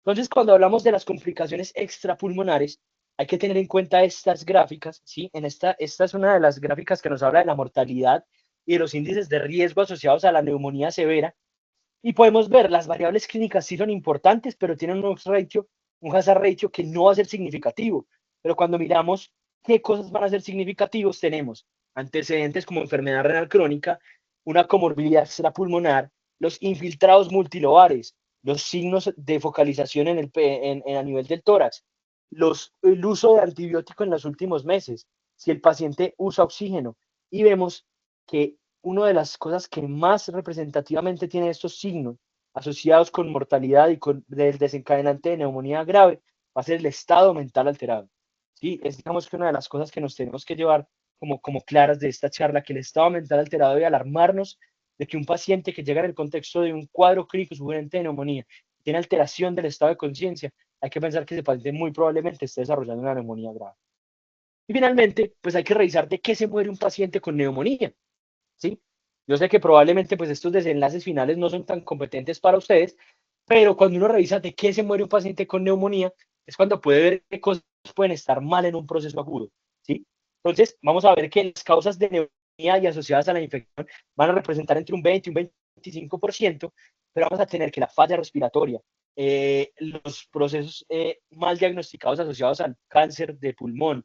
S1: Entonces, cuando hablamos de las complicaciones extrapulmonares, hay que tener en cuenta estas gráficas, ¿sí? Esta es una de las gráficas que nos habla de la mortalidad y de los índices de riesgo asociados a la neumonía severa. Y podemos ver, las variables clínicas sí son importantes, pero tienen un hazard ratio que no va a ser significativo. Pero cuando miramos qué cosas van a ser significativos, tenemos antecedentes como enfermedad renal crónica, una comorbilidad extrapulmonar, los infiltrados multilobares, los signos de focalización a nivel del tórax, el uso de antibiótico en los últimos meses,
S2: si el paciente usa oxígeno, y vemos que una de las cosas que más representativamente tiene estos signos asociados con mortalidad y con el desencadenante de neumonía grave va a ser el estado mental alterado. ¿Sí? Es, digamos, que una de las cosas que nos tenemos que llevar como claras de esta charla, que el estado mental alterado debe alarmarnos de que un paciente que llega en el contexto de un cuadro clínico sugerente de neumonía tiene alteración del estado de conciencia, hay que pensar que ese paciente muy probablemente esté desarrollando una neumonía grave. Y finalmente, pues hay que revisar de qué se muere un paciente con neumonía, ¿sí? Yo sé que probablemente pues estos desenlaces finales no son tan competentes para ustedes, pero cuando uno revisa de qué se muere un paciente con neumonía, es cuando puede ver qué cosas pueden estar mal en un proceso agudo, ¿sí? Entonces, vamos a ver que las causas de neumonía y asociadas a la infección van a representar entre un 20 y un 25%, pero vamos a tener que la falla respiratoria, los procesos mal diagnosticados asociados al cáncer de pulmón,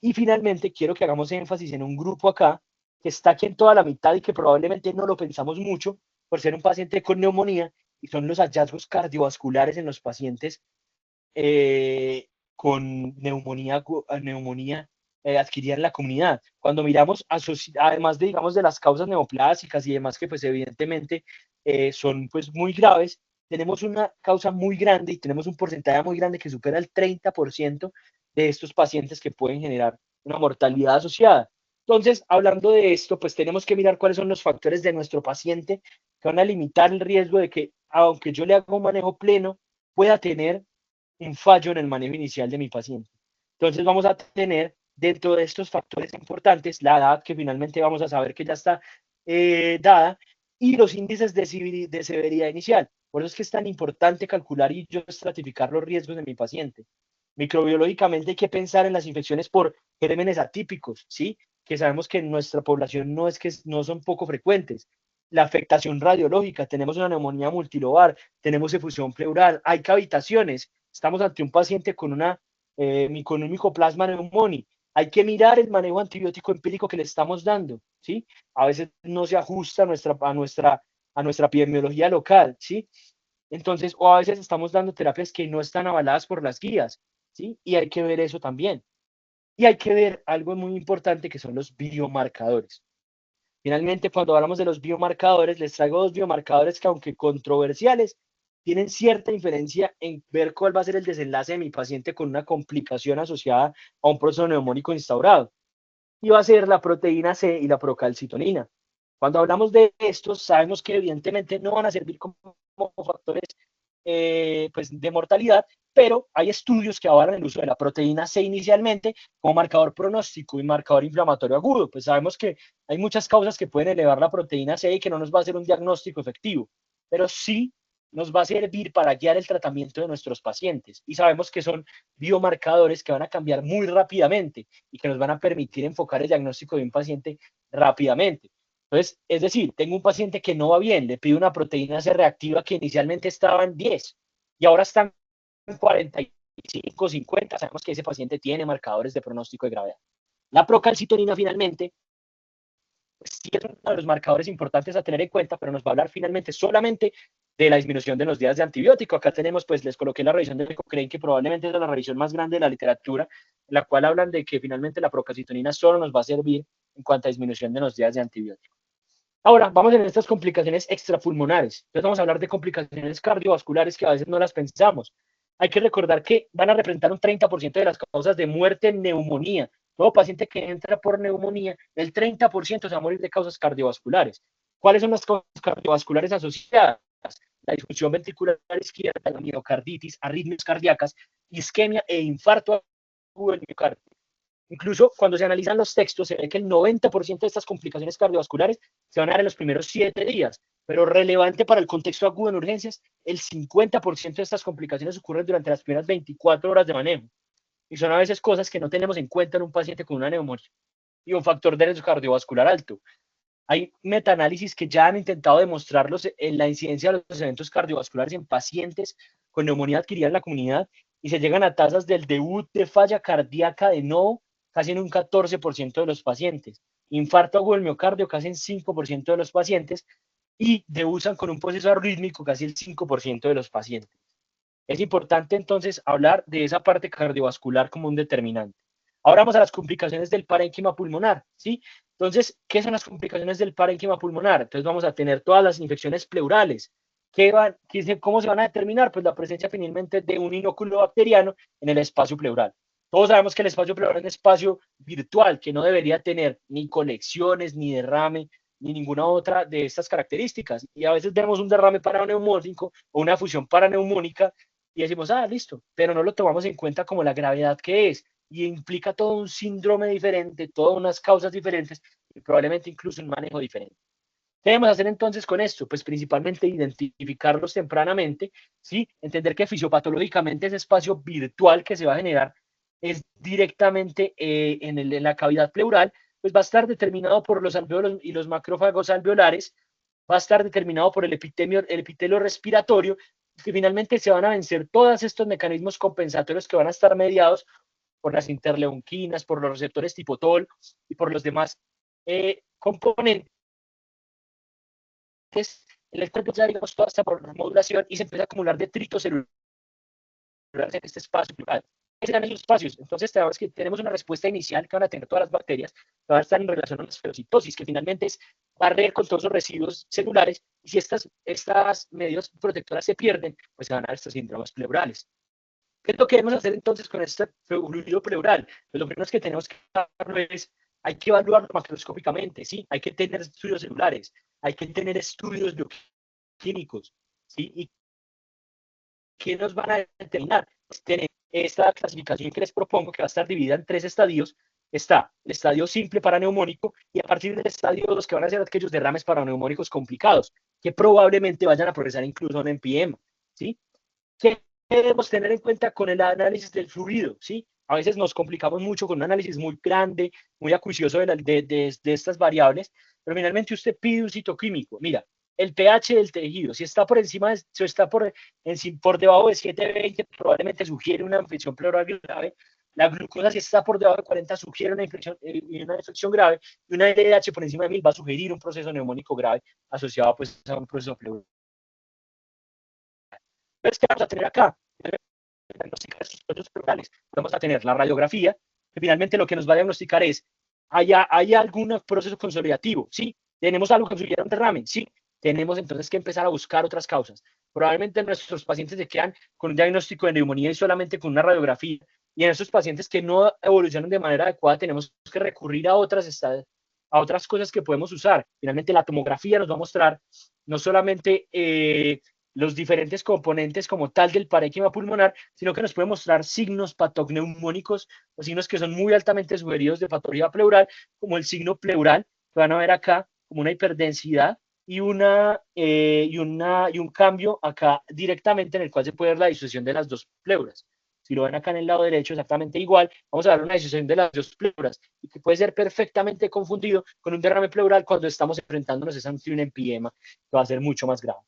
S2: y finalmente quiero que hagamos énfasis en un grupo acá que está aquí en toda la mitad y que probablemente no lo pensamos mucho por ser un paciente con neumonía, y son los hallazgos cardiovasculares en los pacientes con neumonía adquirida en la comunidad. Cuando miramos, además de, digamos, de las causas neoplásicas y demás, que pues evidentemente son pues muy graves, tenemos una causa muy grande y tenemos un porcentaje muy grande que supera el 30% de estos pacientes que pueden generar una mortalidad asociada. Entonces, hablando de esto, pues tenemos que mirar cuáles son los factores de nuestro paciente que van a limitar el riesgo de que, aunque yo le haga un manejo pleno, pueda tener un fallo en el manejo inicial de mi paciente. Entonces vamos a tener dentro de estos factores importantes la edad, que finalmente vamos a saber que ya está dada, y los índices de severidad inicial. Por eso es que es tan importante calcular y yo estratificar los riesgos de mi paciente. Microbiológicamente hay que pensar en las infecciones por gérmenes atípicos, ¿sí? Que sabemos que en nuestra población no es que no son poco frecuentes. La afectación radiológica, tenemos una neumonía multilobar, tenemos efusión pleural, hay cavitaciones, estamos ante un paciente con un micoplasma pneumoniae. Hay que mirar el manejo antibiótico empírico que le estamos dando, ¿sí? A veces no se ajusta a nuestra epidemiología local, ¿sí? Entonces, o a veces estamos dando terapias que no están avaladas por las guías, ¿sí? Y hay que ver eso también. Y hay que ver algo muy importante que son los biomarcadores. Finalmente, cuando hablamos de los biomarcadores, les traigo dos biomarcadores que, aunque controversiales, tienen cierta inferencia en ver cuál va a ser el desenlace de mi paciente con una complicación asociada a un proceso neumónico instaurado. Y va a ser la proteína C y la procalcitonina. Cuando hablamos de estos, sabemos que evidentemente no van a servir como factores pues de mortalidad, pero hay estudios que avalan el uso de la proteína C inicialmente como marcador pronóstico y marcador inflamatorio agudo. Pues sabemos que hay muchas causas que pueden elevar la proteína C y que no nos va a hacer un diagnóstico efectivo, pero sí nos va a servir para guiar el tratamiento de nuestros pacientes. Y sabemos que son biomarcadores que van a cambiar muy rápidamente y que nos van a permitir enfocar el diagnóstico de un paciente rápidamente. Entonces, es decir, tengo un paciente que no va bien, le pido una proteína C reactiva que inicialmente estaba en 10 y ahora están en 45, 50. Sabemos que ese paciente tiene marcadores de pronóstico de gravedad. La procalcitonina finalmente, pues sí es uno de los marcadores importantes a tener en cuenta, pero nos va a hablar finalmente solamente de la disminución de los días de antibiótico. Acá tenemos, pues les coloqué la revisión de Cochrane, que probablemente es la revisión más grande de la literatura, en la cual hablan de que finalmente la procalcitonina solo nos va a servir en cuanto a disminución de los días de antibiótico. Ahora, vamos en estas complicaciones extrapulmonares. Entonces vamos a hablar de complicaciones cardiovasculares que a veces no las pensamos. Hay que recordar que van a representar un 30% de las causas de muerte en neumonía. Todo paciente que entra por neumonía, el 30% se va a morir de causas cardiovasculares. ¿Cuáles son las causas cardiovasculares asociadas? La disfunción ventricular izquierda, la miocarditis, arritmias cardíacas, isquemia e infarto agudo del miocardio. Incluso cuando se analizan los textos, se ve que el 90% de estas complicaciones cardiovasculares se van a dar en los primeros 7 días, pero relevante para el contexto agudo en urgencias, el 50% de estas complicaciones ocurren durante las primeras 24 horas de manejo. Y son a veces cosas que no tenemos en cuenta en un paciente con una neumonía y un factor de riesgo cardiovascular alto. Hay metaanálisis que ya han intentado demostrarlos en la incidencia de los eventos cardiovasculares en pacientes con neumonía adquirida en la comunidad y se llegan a tasas del debut de falla cardíaca de nuevo casi en un 14% de los pacientes, infarto agudo del miocardio casi en 5% de los pacientes y debutan con un proceso arrítmico casi el 5% de los pacientes. Es importante entonces hablar de esa parte cardiovascular como un determinante. Ahora vamos a las complicaciones del parénquima pulmonar, ¿sí? Entonces, ¿qué son las complicaciones del parénquima pulmonar? Entonces vamos a tener todas las infecciones pleurales. ¿Cómo se van a determinar? Pues la presencia finalmente de un inóculo bacteriano en el espacio pleural. Todos sabemos que el espacio pleural es un espacio virtual que no debería tener ni conexiones, ni derrame, ni ninguna otra de estas características. Y a veces vemos un derrame paraneumónico o una fusión paraneumónica y decimos, ah, listo, pero no lo tomamos en cuenta como la gravedad que es y implica todo un síndrome diferente, todas unas causas diferentes y probablemente incluso un manejo diferente. ¿Qué debemos hacer entonces con esto? Pues principalmente identificarlos tempranamente, ¿sí? Entender que fisiopatológicamente ese espacio virtual que se va a generar es directamente en la cavidad pleural, pues va a estar determinado por los alveolos y los macrófagos alveolares, va a estar determinado por el epitelio respiratorio, que finalmente se van a vencer todos estos mecanismos compensatorios que van a estar mediados por las interleuquinas, por los receptores tipo TOL y por los demás componentes el cuerpo ya digamos toda esta modulación y se empieza a acumular detritos celulares en este espacio plural. ¿Qué serán esos espacios? Entonces tenemos que tenemos una respuesta inicial que van a tener todas las bacterias, que van a estar en relación a la esferocitosis, que finalmente es barrer con todos los residuos celulares, y si estas medidas protectoras se pierden, pues se van a dar estos síndromes pleurales. ¿Qué es lo que debemos hacer entonces con este fluido pleural? Pues lo primero que tenemos que hacer es, hay que evaluarlo macroscópicamente, ¿sí? Hay que tener estudios celulares, hay que tener estudios bioquímicos, ¿sí? ¿Y qué nos van a determinar? Pues tener esta clasificación que les propongo, que va a estar dividida en 3 estadios. Está el estadio simple paraneumónico y a partir del estadio 2 que van a ser aquellos derrames paraneumónicos complicados, que probablemente vayan a progresar incluso en MPM, ¿sí? ¿Qué debemos tener en cuenta con el análisis del fluido? ¿Sí? A veces nos complicamos mucho con un análisis muy grande, muy acuicioso de estas variables, pero finalmente usted pide un citoquímico. Mira, el pH del tejido, si está por encima, si está por debajo de 7,20, probablemente sugiere una infección pleural grave. La glucosa, si está por debajo de 40, sugiere una infección grave. Y una LDH por encima de 1000 va a sugerir un proceso neumónico grave asociado pues, a un proceso pleural. Entonces, ¿qué vamos a tener acá? Diagnosticar estos procesos pleurales. Vamos a tener la radiografía, que finalmente lo que nos va a diagnosticar es, ¿hay algún proceso consolidativo? Sí. ¿Tenemos algo que sugiera un derrame? Sí. Tenemos entonces que empezar a buscar otras causas. Probablemente nuestros pacientes se quedan con un diagnóstico de neumonía y solamente con una radiografía. Y en esos pacientes que no evolucionan de manera adecuada, tenemos que recurrir a otras cosas que podemos usar. Finalmente, la tomografía nos va a mostrar no solamente los diferentes componentes como tal del parénquima pulmonar, sino que nos puede mostrar signos patogneumónicos o signos que son muy altamente sugeridos de patología pleural, como el signo pleural, que van a ver acá como una hiperdensidad y un cambio acá directamente en el cual se puede ver la disociación de las dos pleuras. Si lo ven acá en el lado derecho, exactamente igual, vamos a ver una disociación de las dos pleuras y que puede ser perfectamente confundido con un derrame pleural cuando estamos enfrentándonos a un empiema que va a ser mucho más grave.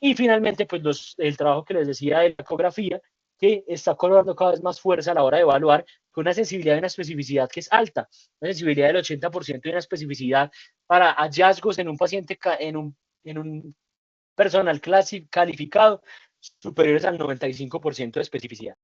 S2: Y finalmente, pues el trabajo que les decía de la ecografía, que está cobrando cada vez más fuerza a la hora de evaluar con una sensibilidad y una especificidad que es alta, una sensibilidad del 80% y una especificidad para hallazgos en un paciente, en un personal calificado superiores al 95% de especificidad.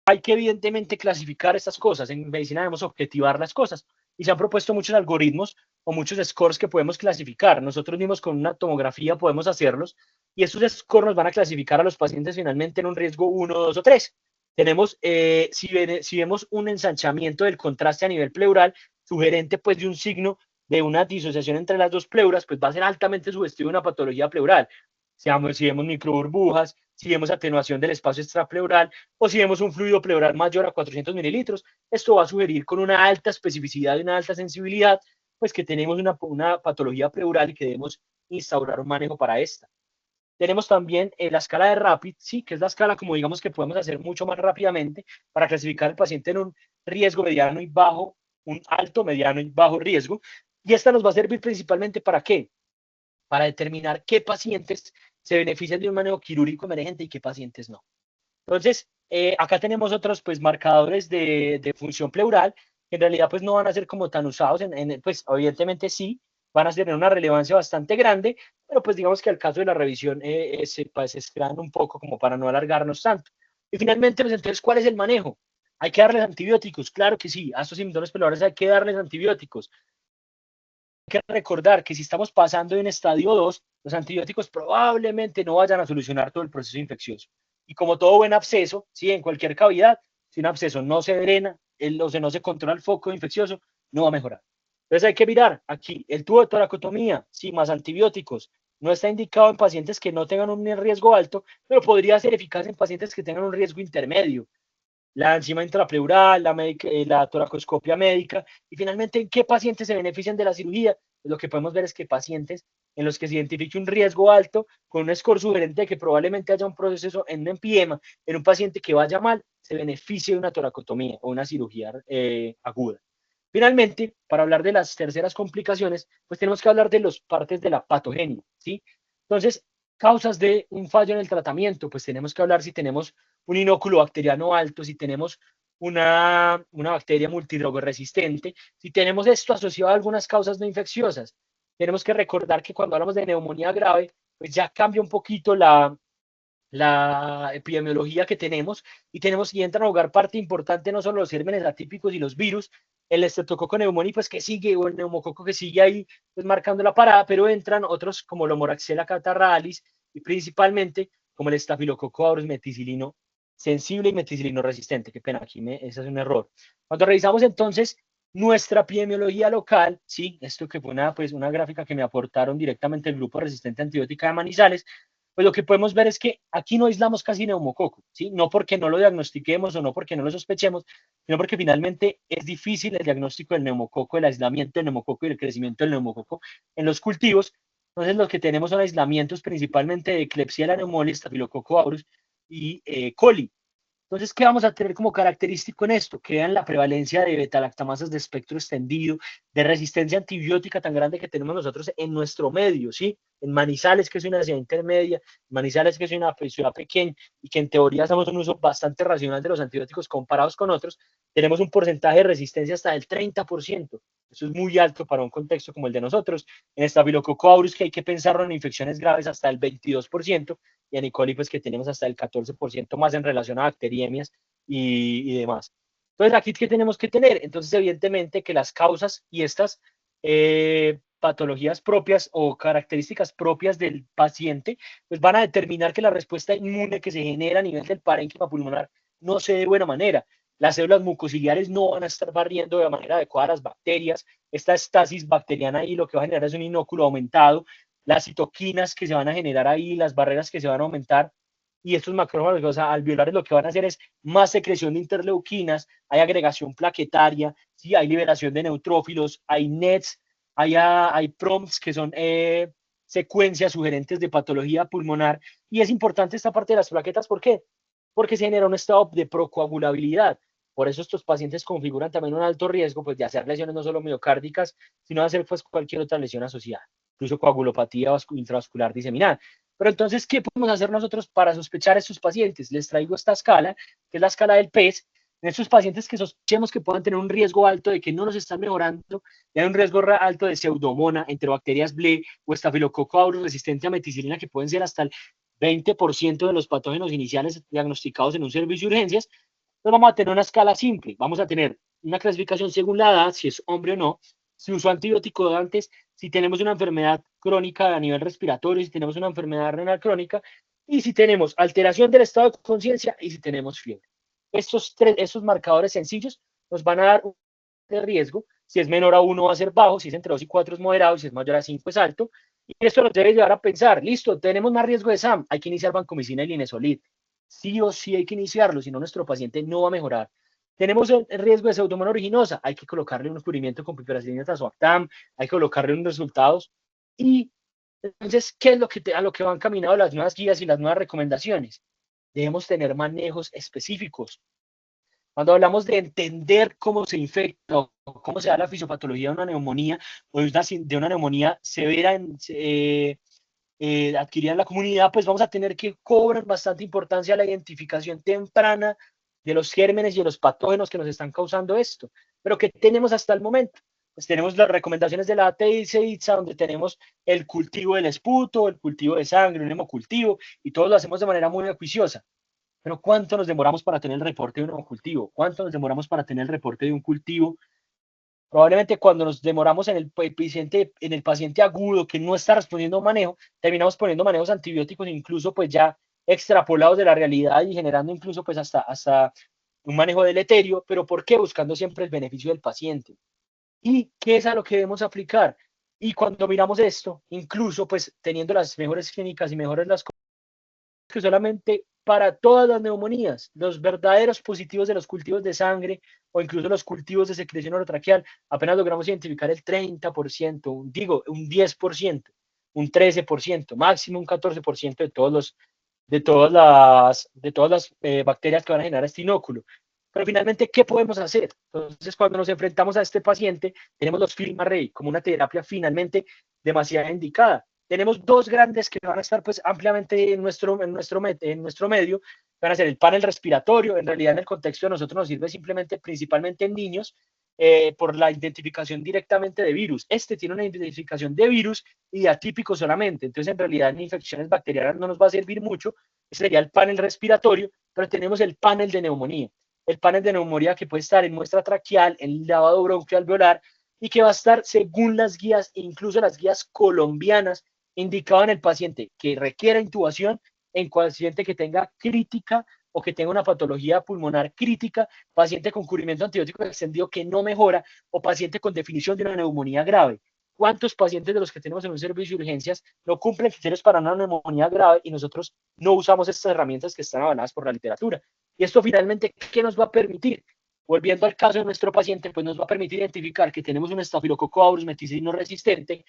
S2: Hay que evidentemente clasificar estas cosas. En medicina debemos objetivar las cosas y se han propuesto muchos algoritmos o muchos scores que podemos clasificar. Nosotros mismos con una tomografía podemos hacerlos y esos scores nos van a clasificar a los pacientes finalmente en un riesgo 1, 2 o 3. Tenemos, si vemos un ensanchamiento del contraste a nivel pleural, sugerente pues de un signo de una disociación entre las dos pleuras, pues va a ser altamente sugestivo de una patología pleural. Si vemos microburbujas, si vemos atenuación del espacio extrapleural o si vemos un fluido pleural mayor a 400 mililitros, esto va a sugerir con una alta especificidad y una alta sensibilidad, pues que tenemos una patología pleural y que debemos instaurar un manejo para esta. Tenemos también la escala de RAPID, sí, que es la escala como digamos que podemos hacer mucho más rápidamente para clasificar al paciente en un riesgo mediano y bajo, un alto, mediano y bajo riesgo. Y esta nos va a servir principalmente ¿para qué? Para determinar qué pacientes se benefician de un manejo quirúrgico emergente y qué pacientes no. Entonces, acá tenemos otros pues, marcadores de función pleural, que en realidad pues, no van a ser como tan usados, pues evidentemente sí, van a tener una relevancia bastante grande, pero pues digamos que al caso de la revisión se esperan un poco como para no alargarnos tanto. Y finalmente, pues entonces, ¿cuál es el manejo? Hay que darles antibióticos, claro que sí, a estos invasores peleadores hay que darles antibióticos. Hay que recordar que si estamos pasando en estadio 2, los antibióticos probablemente no vayan a solucionar todo el proceso infeccioso. Y como todo buen absceso, ¿sí? En cualquier cavidad, si un absceso no se drena o sea, no se controla el foco infeccioso, no va a mejorar. Entonces hay que mirar aquí, el tubo de toracotomía, sí, más antibióticos, no está indicado en pacientes que no tengan un riesgo alto, pero podría ser eficaz en pacientes que tengan un riesgo intermedio. La enzima intrapleural, la toracoscopia médica, y finalmente, ¿en qué pacientes se benefician de la cirugía? Lo que podemos ver es que pacientes en los que se identifique un riesgo alto, con un score sugerente de que probablemente haya un proceso en un empiema, en un paciente que vaya mal, se beneficie de una toracotomía o una cirugía aguda. Finalmente, para hablar de las terceras complicaciones, pues tenemos que hablar de las partes de la patogenia, ¿sí? Entonces, causas de un fallo en el tratamiento, pues tenemos que hablar si tenemos un inóculo bacteriano alto, si tenemos una bacteria multidrogoresistente, si tenemos esto asociado a algunas causas no infecciosas. Tenemos que recordar que cuando hablamos de neumonía grave, pues ya cambia un poquito la epidemiología que tenemos y entran a jugar parte importante no solo los gérmenes atípicos y los virus, el estreptococo neumoniae pues que sigue o el neumococo que sigue ahí pues marcando la parada, pero entran otros como el Moraxella catarrhalis y principalmente como el estafilococo aureus meticilino sensible y meticilino resistente. Qué pena, ese es un error. Cuando revisamos entonces nuestra epidemiología local, sí, esto que fue una gráfica que me aportaron directamente el grupo resistente antibiótica de Manizales, pues lo que podemos ver es que aquí no aislamos casi neumococo, ¿sí? No porque no lo diagnostiquemos o no porque no lo sospechemos, sino porque finalmente es difícil el diagnóstico del neumococo, el aislamiento del neumococo y el crecimiento del neumococo en los cultivos. Entonces, lo que tenemos son aislamientos principalmente de Klebsiella pneumoniae, Staphylococcus aureus y coli. Entonces, ¿qué vamos a tener como característico en esto? Que vean la prevalencia de betalactamasas de espectro extendido, de resistencia antibiótica tan grande que tenemos nosotros en nuestro medio, ¿sí? En Manizales, que es una ciudad intermedia, Manizales, que es una ciudad pequeña y que en teoría hacemos un uso bastante racional de los antibióticos comparados con otros, tenemos un porcentaje de resistencia hasta del 30%. Eso es muy alto para un contexto como el de nosotros. En Staphylococcus aureus, que hay que pensarlo en infecciones graves, hasta el 22%, y en E. coli, pues que tenemos hasta el 14% más en relación a bacteriemias y demás. Entonces, aquí, ¿qué tenemos que tener? Entonces, evidentemente, que las causas y estas patologías propias o características propias del paciente, pues van a determinar que la respuesta inmune que se genera a nivel del parénquima pulmonar no se dé de buena manera. Las células mucociliares no van a estar barriendo de manera adecuada las bacterias. Esta estasis bacteriana ahí lo que va a generar es un inóculo aumentado, las citoquinas que se van a generar ahí, las barreras que se van a aumentar, y estos macrófagos, o sea, alveolares, lo que van a hacer es más secreción de interleuquinas, hay agregación plaquetaria, ¿sí? Hay liberación de neutrófilos, hay NETs, hay prompts que son secuencias sugerentes de patología pulmonar, y es importante esta parte de las plaquetas, ¿por qué? Porque se genera un estado de procoagulabilidad. Por eso estos pacientes configuran también un alto riesgo pues, de hacer lesiones no solo miocárdicas, sino de hacer pues, cualquier otra lesión asociada, incluso coagulopatía intravascular diseminada. Pero entonces, ¿qué podemos hacer nosotros para sospechar a estos pacientes? Les traigo esta escala, que es la escala del PES. En estos pacientes que sospechemos que puedan tener un riesgo alto de que no nos están mejorando, y hay un riesgo alto de pseudomona, enterobacterias BLE o estafilococo aureus resistente a meticilina, que pueden ser hasta el 20% de los patógenos iniciales diagnosticados en un servicio de urgencias, entonces vamos a tener una escala simple. Vamos a tener una clasificación según la edad, si es hombre o no, si usó antibiótico antes, si tenemos una enfermedad crónica a nivel respiratorio, si tenemos una enfermedad renal crónica y si tenemos alteración del estado de conciencia y si tenemos fiebre. Estos marcadores sencillos nos van a dar un de riesgo. Si es menor a 1 va a ser bajo, si es entre 2 y 4 es moderado, si es mayor a 5 es alto. Y esto nos debe llevar a pensar, listo, tenemos más riesgo de SAM, hay que iniciar vancomicina y linezolid. Sí o sí hay que iniciarlo, si no nuestro paciente no va a mejorar. Tenemos el riesgo de pseudomonas originosa, hay que colocarle un cubrimiento con piperacillina tazobactam, hay que colocarle unos resultados. Y entonces, ¿qué es a lo que van caminando las nuevas guías y las nuevas recomendaciones? Debemos tener manejos específicos. Cuando hablamos de entender cómo se infecta o cómo se da la fisiopatología de una neumonía o de una neumonía severa adquirida en la comunidad, pues vamos a tener que cobrar bastante importancia la identificación temprana de los gérmenes y de los patógenos que nos están causando esto. Pero ¿qué tenemos hasta el momento? Pues tenemos las recomendaciones de la ATICITSA, donde tenemos el cultivo del esputo, el cultivo de sangre, un hemocultivo, y todos lo hacemos de manera muy acuiciosa. Pero ¿cuánto nos demoramos para tener el reporte de un nuevo cultivo? ¿Cuánto nos demoramos para tener el reporte de un cultivo? Probablemente cuando nos demoramos en el paciente agudo que no está respondiendo a un manejo, terminamos poniendo manejos antibióticos incluso pues ya extrapolados de la realidad y generando incluso pues hasta un manejo deleterio, pero ¿por qué? Buscando siempre el beneficio del paciente. ¿Y qué es a lo que debemos aplicar? Y cuando miramos esto, incluso pues teniendo las mejores clínicas y mejores las que solamente para todas las neumonías, los verdaderos positivos de los cultivos de sangre o incluso los cultivos de secreción orotraqueal, apenas logramos identificar el 30%, un 10%, un 13%, máximo un 14% de todas las bacterias que van a generar este inóculo. Pero finalmente, ¿qué podemos hacer? Entonces, cuando nos enfrentamos a este paciente, tenemos los FilmArray como una terapia finalmente demasiado indicada. Tenemos dos grandes que van a estar pues ampliamente en nuestro medio, van a ser el panel respiratorio, en realidad en el contexto de nosotros nos sirve simplemente principalmente en niños, por la identificación directamente de virus. Este tiene una identificación de virus y atípico solamente, entonces en realidad en infecciones bacterianas no nos va a servir mucho, ese sería el panel respiratorio, pero tenemos el panel de neumonía. El panel de neumonía que puede estar en muestra traqueal, en lavado bronquialveolar y que va a estar según las guías, incluso las guías colombianas, indicado en el paciente que requiera intubación, en paciente que tenga crítica o que tenga una patología pulmonar crítica, paciente con cubrimiento antibiótico extendido que no mejora o paciente con definición de una neumonía grave. ¿Cuántos pacientes de los que tenemos en un servicio de urgencias no cumplen criterios para una neumonía grave y nosotros no usamos estas herramientas que están avaladas por la literatura? Y esto finalmente, ¿qué nos va a permitir? Volviendo al caso de nuestro paciente, pues nos va a permitir identificar que tenemos un estafilococo aureus meticilino resistente,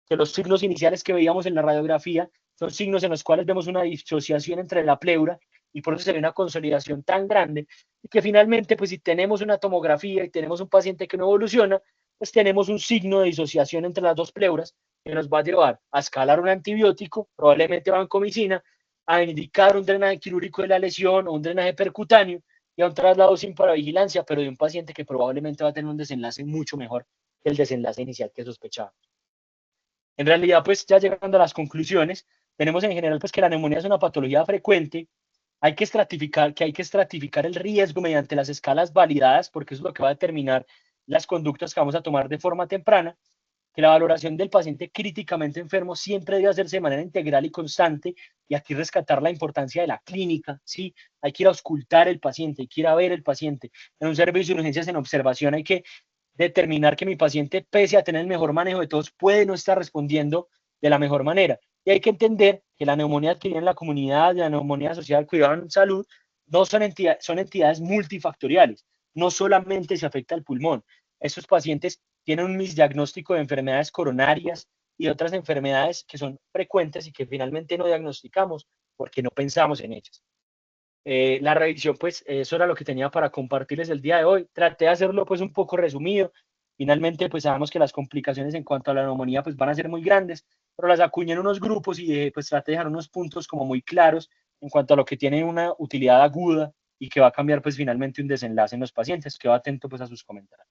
S2: que los signos iniciales que veíamos en la radiografía son signos en los cuales vemos una disociación entre la pleura y por eso se ve una consolidación tan grande y que finalmente, pues si tenemos una tomografía y tenemos un paciente que no evoluciona, pues tenemos un signo de disociación entre las dos pleuras que nos va a llevar a escalar un antibiótico, probablemente vancomicina, a indicar un drenaje quirúrgico de la lesión o un drenaje percutáneo y a un traslado sin paravigilancia, pero de un paciente que probablemente va a tener un desenlace mucho mejor que el desenlace inicial que sospechaba. En realidad, pues ya llegando a las conclusiones, tenemos en general pues que la neumonía es una patología frecuente, hay que estratificar el riesgo mediante las escalas validadas, porque eso es lo que va a determinar las conductas que vamos a tomar de forma temprana, que la valoración del paciente críticamente enfermo siempre debe hacerse de manera integral y constante, y aquí rescatar la importancia de la clínica, ¿sí? Hay que ir a auscultar el paciente, hay que ir a ver el paciente. En un servicio de urgencias en observación hay que determinar que mi paciente, pese a tener el mejor manejo de todos, puede no estar respondiendo de la mejor manera. Y hay que entender que la neumonía adquirida en la comunidad, la neumonía asociada al cuidado en salud, no son entidades multifactoriales. No solamente se afecta al pulmón. Estos pacientes tienen un misdiagnóstico de enfermedades coronarias y otras enfermedades que son frecuentes y que finalmente no diagnosticamos porque no pensamos en ellas. La revisión, pues eso era lo que tenía para compartirles el día de hoy. Traté de hacerlo pues un poco resumido. Finalmente, pues sabemos que las complicaciones en cuanto a la neumonía pues van a ser muy grandes, pero las acuñé en unos grupos y pues traté de dejar unos puntos como muy claros en cuanto a lo que tiene una utilidad aguda y que va a cambiar pues finalmente un desenlace en los pacientes. Quedo atento pues a sus comentarios.